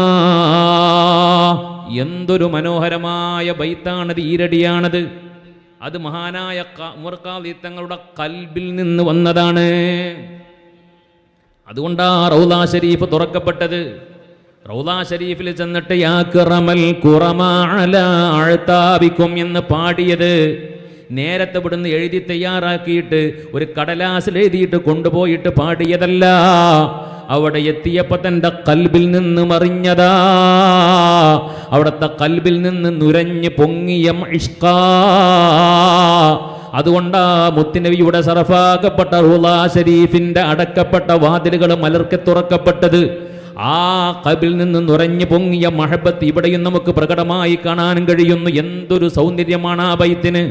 എന്തൊരു മനോഹരമായ ബൈത്താണത്, ഈരടിയാണത്. അത് മഹാനായ ഉമർ ഖാദി തങ്ങളുടെ ഖൽബിൽ നിന്ന് വന്നതാണ്. അതുകൊണ്ടാ റൗള ഷരീഫ് തുറക്കപ്പെട്ടത്. റൗള ഷരീഫിൽ ചെന്നിട്ട് യാ കിറമൽ ഖുറമാ അലാ അഅ്താബികും എന്ന് പാടിയത് നേരത്തെ ഇവിടുന്ന് എഴുതി തയ്യാറാക്കിയിട്ട് ഒരു കടലാസിൽ എഴുതിയിട്ട് കൊണ്ടുപോയിട്ട് പാടിയതല്ല. അവിടെ എത്തിയപ്പോ തന്റെ ഖൽബിൽ നിന്ന് മറിഞ്ഞതാ. അവിടുത്തെ ഖൽബിൽ നിന്ന് നുരഞ്ഞ് പൊങ്ങിയ ഇഷ്കാ. അതുകൊണ്ടാ മുത്തുനബിയുടെ സറഫാക്കപ്പെട്ട റൗള ഷരീഫിന്റെ അടക്കപ്പെട്ട വാതിലുകൾ മലർക്കെ തുറക്കപ്പെട്ടത്. ആ ഖൽബിൽ നിന്ന് നുരഞ്ഞു പൊങ്ങിയ മഹബത്ത് ഇവിടെയും നമുക്ക് പ്രകടമായി കാണാൻ കഴിയുന്നു. എന്തൊരു സൗന്ദര്യമാണ് ആ ബൈത്തിന്.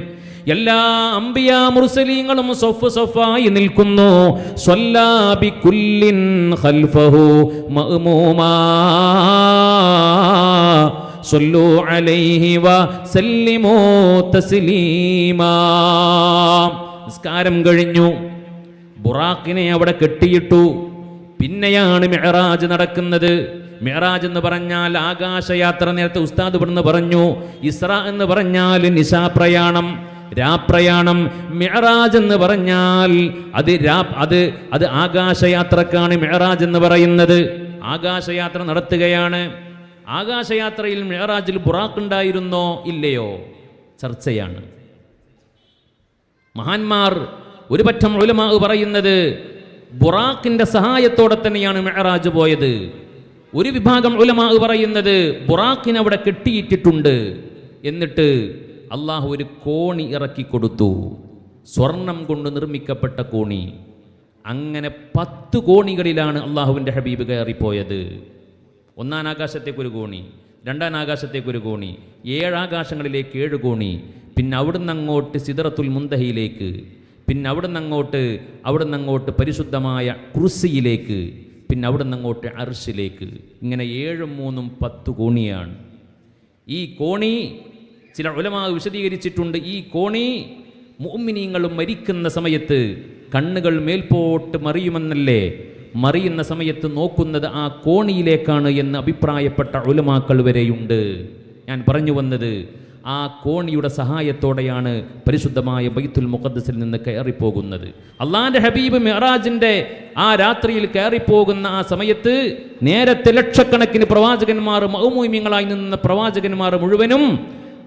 എല്ലാ അംബിയാ മുർസലീങ്ങളും സൊഫ് സൊഫായി നിൽക്കുന്നു. സ്വല്ലാ ബികുല്ലിൻ ഖൽഫഹു മഅ്മൂമാ സ്വല്ലു അലൈഹി വസല്ലിമു തസ്ലീമാ. നിസ്കാരം കഴിഞ്ഞു, ബുറാഖിനെ അവിടെ കെട്ടിയിട്ടു. പിന്നെയാണ് മിഅ്റാജ് നടക്കുന്നത്. മിഅ്റാജ് എന്ന് പറഞ്ഞാൽ ആകാശയാത്ര. നേരത്തെ ഉസ്താദ് ഇവിടുന്ന് പറഞ്ഞു, ഇസ്രാ എന്ന് പറഞ്ഞാൽ നിശാപ്രയാണം, രാപ്രയാണം. മിഅ്റാജ് എന്ന് പറഞ്ഞാൽ അത് ആകാശയാത്രക്കാണ് മിഅ്റാജ് എന്ന് പറയുന്നത്. ആകാശയാത്ര നടത്തുകയാണ്. ആകാശയാത്രയിൽ മിഅ്റാജിൽ ബുറാഖ് ഉണ്ടായിരുന്നോ ഇല്ലയോ ചർച്ചയാണ്. മഹാന്മാർ ഒരു പറ്റം ഉലമാ പറയുന്നത് ബുറാഖിന്റെ സഹായത്തോടെ തന്നെയാണ് മിഅ്റാജ് പോയത്. ഒരു വിഭാഗം ഉലമാ പറയുന്നത് ബുറാഖിനെ അവിടെ കെട്ടിയിട്ടിട്ടുണ്ട്, എന്നിട്ട് അള്ളാഹു ഒരു കോണി ഇറക്കി കൊടുത്തു, സ്വർണം കൊണ്ട് നിർമ്മിക്കപ്പെട്ട കോണി. അങ്ങനെ 10 കോണികളിലാണ് അള്ളാഹുവിൻ്റെ ഹബീബ് കയറിപ്പോയത്. 1-ാം ആകാശത്തേക്കൊരു കോണി, 2-ാം ആകാശത്തേക്കൊരു കോണി, 7 ആകാശങ്ങളിലേക്ക് 7 കോണി, പിന്നെ അവിടുന്ന് അങ്ങോട്ട് സിദറത്തുൽ മുന്തഹയിലേക്ക്, പിന്നെ അവിടുന്ന് അങ്ങോട്ട് പരിശുദ്ധമായ കുർസിയിലേക്ക്, പിന്നെ അവിടുന്ന് അങ്ങോട്ട് അർശിലേക്ക്. ഇങ്ങനെ 7ഉം 3ഉം 10 കോണിയാണ്. ഈ കോണി ചില ഉലമാ വിശദീകരിച്ചിട്ടുണ്ട്. ഈ കോണി മുഅ്മിനീങ്ങളും മരിക്കുന്ന സമയത്ത് കണ്ണുകൾ മേൽപോട്ട് മറിയുമെന്നല്ലേ മറിയുന്ന സമയത്ത് നോക്കുന്നത് ആ കോണിയിലേക്കാണ് എന്ന് അഭിപ്രായപ്പെട്ട ഉലമാക്കൾ വരെയുണ്ട്. ഞാൻ പറഞ്ഞു വന്നത്, ആ കോണിയുടെ സഹായത്തോടെയാണ് പരിശുദ്ധമായ ബൈത്തുൽ മുഖദ്ദസിൽ നിന്ന് കയറിപ്പോകുന്നത്. അള്ളാന്റെ ഹബീബ് മിഅ്റാജിന്റെ ആ രാത്രിയിൽ കയറിപ്പോകുന്ന ആ സമയത്ത് നേരത്തെ ലക്ഷക്കണക്കിന് പ്രവാചകന്മാർ, മഅ്മൂമിങ്ങളായി നിന്ന പ്രവാചകന്മാർ മുഴുവനും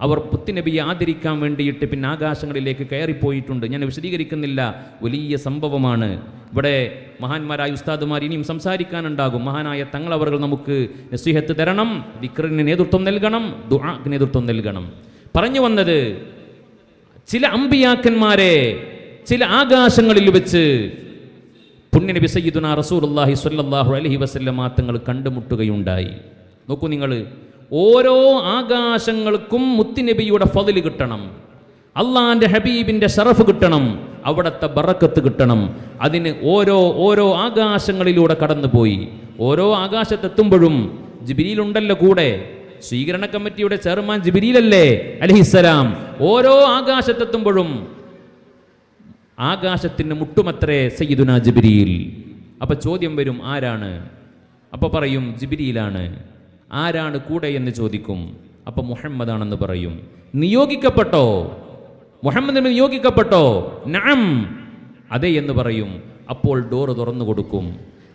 അവർ പുത്തുനബിയെ ആദരിക്കാൻ വേണ്ടിയിട്ട് പിന്നെ ആകാശങ്ങളിലേക്ക് കയറിപ്പോയിട്ടുണ്ട്. ഞാൻ വിശദീകരിക്കുന്നില്ല, വലിയ സംഭവമാണ്. ഇവിടെ മഹാന്മാരായ ഉസ്താദുമാർ ഇനിയും സംസാരിക്കാനുണ്ടാകും. മഹാനായ തങ്ങൾ അവർ നമുക്ക് നസീഹത്ത് തരണം, ദിക്റിന് നേതൃത്വം നൽകണം, ദുആക്ക് നേതൃത്വം നൽകണം. പറഞ്ഞു വന്നത്, ചില അമ്പിയാക്കന്മാരെ ചില ആകാശങ്ങളിൽ വെച്ച് പുണ്യനബി സയ്യിദുനാ റസൂലുള്ളാഹി സ്വല്ലല്ലാഹു അലൈഹി വസല്ലമ തങ്ങൾ കണ്ടുമുട്ടുകയുണ്ടായി. നോക്കൂ നിങ്ങൾ, ഓരോ ആകാശങ്ങൾക്കും മുത്തുനബിയുടെ ഫضല് കിട്ടണം, അള്ളാന്റെ ഹബീബിന്റെ ഷറഫ് കിട്ടണം, അവിടുത്തെ ബറക്കത്ത് കിട്ടണം. അതിന് ഓരോ ആകാശങ്ങളിലൂടെ കടന്നുപോയി. ഓരോ ആകാശത്തെത്തുമ്പോഴും ജിബ്രീൽ ഉണ്ടല്ലോ കൂടെ. സ്വീകരണ കമ്മിറ്റിയുടെ ചെയർമാൻ ജിബ്രീലല്ലേ അലൈഹിസ്സലാം. ഓരോ ആകാശത്തെത്തുമ്പോഴും ആകാശത്തിന് മുട്ടുമത്രേ സയ്യിദുനാ ജിബ്രീൽ. അപ്പൊ ചോദ്യം വരും, ആരാണ്? അപ്പൊ പറയും ജിബ്രീലാണ്. ആരാണ് കൂടെ എന്ന് ചോദിക്കും. അപ്പൊ മുഹമ്മദാണെന്ന് പറയും. നിയോഗിക്കപ്പെട്ടോ? മുഹമ്മദ് നിയോഗിക്കപ്പെട്ടോ? നഅം, അതെ എന്ന് പറയും. അപ്പോൾ ഡോറ് തുറന്നു കൊടുക്കും.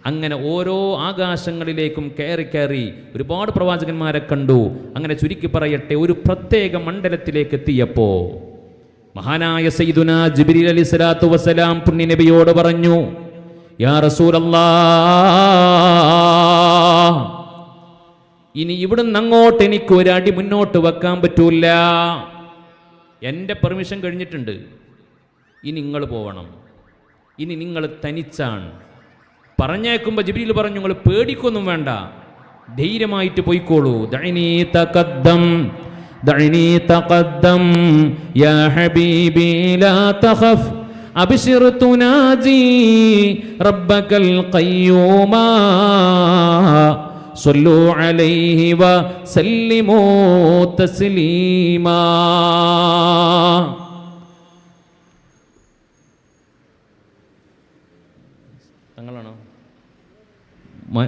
അങ്ങനെ ഓരോ ആകാശങ്ങളിലേക്കും കയറി ഒരുപാട് പ്രവാചകന്മാരെ കണ്ടു. അങ്ങനെ ചുരുക്കി പറയട്ടെ, ഒരു പ്രത്യേക മണ്ഡലത്തിലേക്ക് എത്തിയപ്പോ മഹാനായ സയ്യിദുനാ ജിബ്രീൽ അലൈഹിസ്സലാത്തു വസ്സലാം പുണ്യ നബിയോട് പറഞ്ഞു, യാ റസൂലല്ലാഹ്, ഇനി ഇവിടുന്ന് അങ്ങോട്ട് എനിക്ക് ഒരടി മുന്നോട്ട് വെക്കാൻ പറ്റൂല. എൻ്റെ പെർമിഷൻ കഴിഞ്ഞിട്ടുണ്ട്. ഇനി നിങ്ങൾ പോവണം. ഇനി നിങ്ങൾ തനിച്ചാണ്. പറഞ്ഞേക്കുമ്പോൾ ജിബ്രീൽ പറഞ്ഞു, നിങ്ങൾ പേടിക്കൊന്നും വേണ്ട, ധൈര്യമായിട്ട് പോയിക്കോളൂ. ദഅനി തഖദ്ദം യാ ഹബീബി ലാ തഖഫ് അബ്ശിർ തുനാജി റബ്ബകൽ ഖയ്യൂമാ സ്വല്ലു അലൈഹി വസല്ലിമൂ തസ്ലീമാ. തങ്ങളാണോ?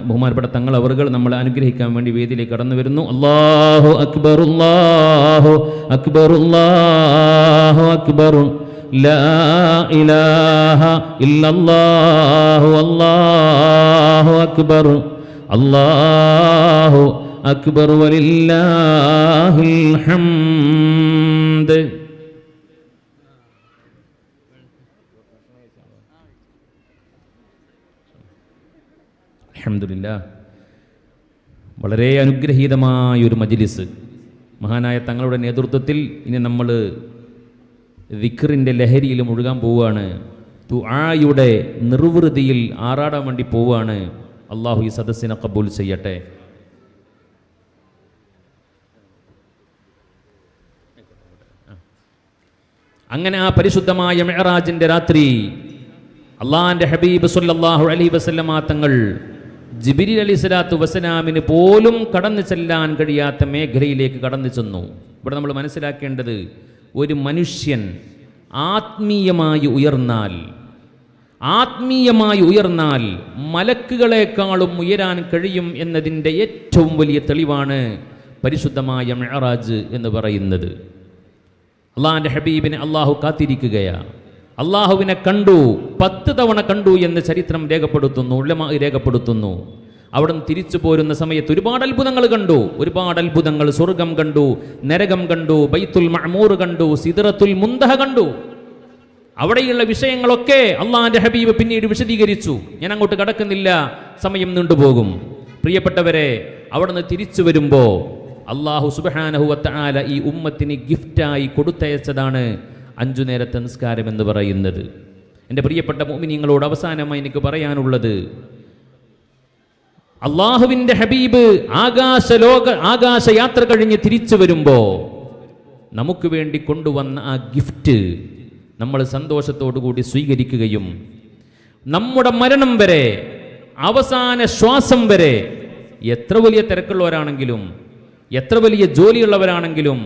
ബഹുമാനപ്പെട്ട തങ്ങൾ അവറുകൾ നമ്മളെ അനുഗ്രഹിക്കാൻ വേണ്ടി വേദിയിലേക്ക് കടന്നു വരുന്നു. അല്ലാഹു അക്ബർ, അല്ലാഹു അക്ബർ, അല്ലാഹു അക്ബർ, ലാ ഇലാഹ ഇല്ലല്ലാഹു, അല്ലാഹു അക്ബർ, അല്ലാഹു അക്ബർ വലില്ലാഹിൽ ഹംദ്. അൽഹംദുലില്ലാഹ്. വളരെ അനുഗ്രഹീതമായൊരു മജ്ലിസ് മഹാനായ തങ്ങളുടെ നേതൃത്വത്തിൽ. ഇനി നമ്മൾ ദിക്റിൻ്റെ ലഹരിയിൽ മുഴുകാൻ പോവുകയാണ്. ദുആയുടെ നിർവൃതിയിൽ ആറാടാൻ വേണ്ടി പോവുകയാണ്. അള്ളാഹു ഈ സദസ്സിനെ ഖബൂൽ ചെയ്യട്ടെ. അങ്ങനെ ആ പരിശുദ്ധമായ മിഅ്റാജിന്റെ രാത്രി അള്ളാഹിന്റെ ഹബീബ് സല്ലല്ലാഹു അലൈഹി വസല്ലമ തങ്ങൾ ജിബ്രീൽ അലൈഹിസ്സലാത്തു വസ്സലാമിന് പോലും കടന്നു ചെല്ലാൻ കഴിയാത്ത മേഖലയിലേക്ക് കടന്നു ചെന്നു. ഇവിടെ നമ്മൾ മനസ്സിലാക്കേണ്ടത്, ഒരു മനുഷ്യൻ ആത്മീയമായി ഉയർന്നാൽ മലക്കുകളെക്കാളും ഉയരാൻ കഴിയും എന്നതിൻ്റെ ഏറ്റവും വലിയ തെളിവാണ് പരിശുദ്ധമായ മിഅ്റാജ് എന്ന് പറയുന്നത്. അള്ളാഹിൻ്റെ ഹബീബിനെ അള്ളാഹു കാത്തിരിക്കുകയാണ്. അള്ളാഹുവിനെ കണ്ടു, 10 തവണ കണ്ടു എന്ന് ചരിത്രം രേഖപ്പെടുത്തുന്നു, ഉലമാ രേഖപ്പെടുത്തുന്നു. അവിടെ നിന്ന് തിരിച്ചു പോരുന്ന സമയത്ത് ഒരുപാട് അത്ഭുതങ്ങൾ കണ്ടു. ഒരുപാട് അത്ഭുതങ്ങൾ. സ്വർഗം കണ്ടു, നരകം കണ്ടു, ബൈത്തുൽ മഅ്മൂർ കണ്ടു, സിദ്റത്തുൽ മുന്തഹ കണ്ടു. അവിടെയുള്ള വിഷയങ്ങളൊക്കെ അള്ളാഹിന്റെ ഹബീബ് പിന്നീട് വിശദീകരിച്ചു. ഞാൻ അങ്ങോട്ട് കടക്കുന്നില്ല, സമയം നീണ്ടുപോകും. പ്രിയപ്പെട്ടവരെ, അവിടെ നിന്ന് തിരിച്ചു വരുമ്പോൾ അള്ളാഹു സുബ്ഹാനഹു വ തആല ഈ ഉമ്മത്തിന് ഗിഫ്റ്റായി കൊടുത്തയച്ചതാണ് 5 നേരത്തെ നിസ്കാരം എന്ന് പറയുന്നത്. എൻ്റെ പ്രിയപ്പെട്ട മുഅ്മിനീങ്ങളോട് അവസാനമായി എനിക്ക് പറയാനുള്ളത്, അള്ളാഹുവിൻ്റെ ഹബീബ് ആകാശയാത്ര കഴിഞ്ഞ് തിരിച്ചു വരുമ്പോൾ നമുക്ക് വേണ്ടി കൊണ്ടുവന്ന ആ ഗിഫ്റ്റ് നമ്മൾ സന്തോഷത്തോടു കൂടി സ്വീകരിക്കുകയും നമ്മുടെ മരണം വരെ, അവസാന ശ്വാസം വരെ, എത്ര വലിയ തിരക്കുള്ളവരാണെങ്കിലും, എത്ര വലിയ ജോലിയുള്ളവരാണെങ്കിലും,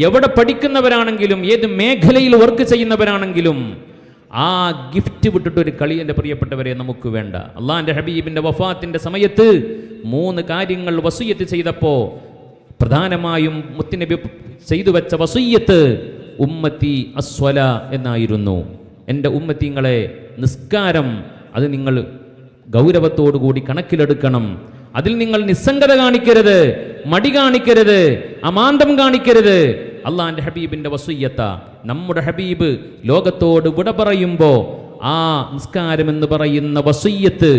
എവിടെ പഠിക്കുന്നവരാണെങ്കിലും, ഏത് മേഖലയിൽ വർക്ക് ചെയ്യുന്നവരാണെങ്കിലും, ആ ഗിഫ്റ്റ് വിട്ടിട്ട് ഒരു കളി എൻ്റെ പ്രിയപ്പെട്ടവരെ നമുക്ക് വേണ്ട. അള്ളാഹിൻ്റെ ഹബീബിൻ്റെ വഫാത്തിൻ്റെ സമയത്ത് 3 കാര്യങ്ങൾ വസിയ്യത്ത് ചെയ്തപ്പോൾ പ്രധാനമായും മുത്തുനബി ചെയ്തു വെച്ച വസിയ്യത്ത് ഉമ്മത്തി അസ്വല എന്നായിരുന്നു. എൻ്റെ ഉമ്മത്തിങ്ങളെ, നിസ്കാരം അത് നിങ്ങൾ ഗൗരവത്തോടുകൂടി കണക്കിലെടുക്കണം. അതിൽ നിങ്ങൾ നിസ്സംഗത കാണിക്കരുത്, മടി കാണിക്കരുത്, അമാന്തം കാണിക്കരുത്. അള്ളാഹിൻ്റെ ഹബീബിൻ്റെ വസിയ്യത്ത. നമ്മുടെ ഹബീബ് ലോകത്തോട് വിട പറയുമ്പോൾ ആ നിസ്കാരം എന്ന് പറയുന്ന വസിയ്യത്ത്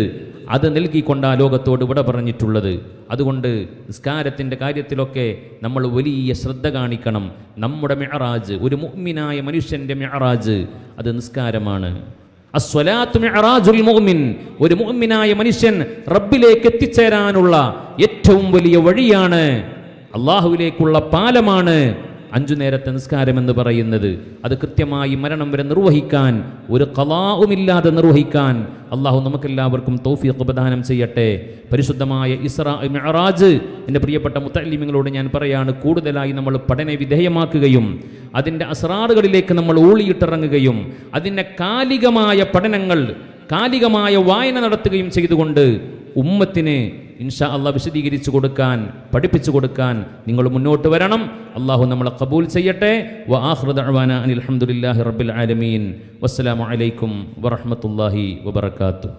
അത് നൽകിക്കൊണ്ടാ ലോകത്തോട് വിട പറഞ്ഞിട്ടുള്ളത്. അതുകൊണ്ട് നിസ്കാരത്തിൻ്റെ കാര്യത്തിലൊക്കെ നമ്മൾ വലിയ ശ്രദ്ധ കാണിക്കണം. നമ്മുടെ മിഅ്റാജ്, ഒരു മുഅ്മിനായ മനുഷ്യൻ്റെ മിഅ്റാജ് അത് നിസ്കാരമാണ്. അസ്വലാത്തു മിഅ്റാജുൽ മുഅ്മിൻ. ഒരു മുഅ്മിനായ മനുഷ്യൻ റബ്ബിലേക്ക് എത്തിച്ചേരാനുള്ള ഏറ്റവും വലിയ വഴിയാണ്, അള്ളാഹുവിലേക്കുള്ള പാലമാണ് 5 നേരത്തെ നിസ്കാരം എന്ന് പറയുന്നത്. അത് കൃത്യമായി മരണം വരെ നിർവഹിക്കാൻ, ഒരു ഖളാഉമില്ലാതെ നിർവഹിക്കാൻ അള്ളാഹു നമുക്കെല്ലാവർക്കും തൗഫീഖ് പ്രദാനം ചെയ്യട്ടെ. പരിശുദ്ധമായ ഇസ്രാ മിഅ്റാജ് എൻ്റെ പ്രിയപ്പെട്ട മുത്തഅല്ലിമീങ്ങളോട് ഞാൻ പറയാണ്, കൂടുതലായി നമ്മൾ പഠന വിധേയമാക്കുകയും അതിൻ്റെ അസ്റാറുകളിലേക്ക് നമ്മൾ ഊളിയിട്ടിറങ്ങുകയും അതിൻ്റെ കാലികമായ പഠനങ്ങൾ, കാലികമായ വായന നടത്തുകയും ചെയ്തുകൊണ്ട് ഉമ്മത്തിന് ഇൻഷാ അല്ലാഹ് വിശദീകരിച്ചു കൊടുക്കാൻ, പഠിപ്പിച്ചു കൊടുക്കാൻ നിങ്ങൾ മുന്നോട്ട് വരണം. അള്ളാഹു നമ്മളെ ഖബൂൽ ചെയ്യട്ടെ. വ ആഖിറു ദഅ്വാനാ അനിൽ ഹംദുലില്ലാഹി റബ്ബിൽ ആലമീൻ. വസ്സലാമു അലൈക്കും വറഹ്മത്തുള്ളാഹി വബറകാതുഹു.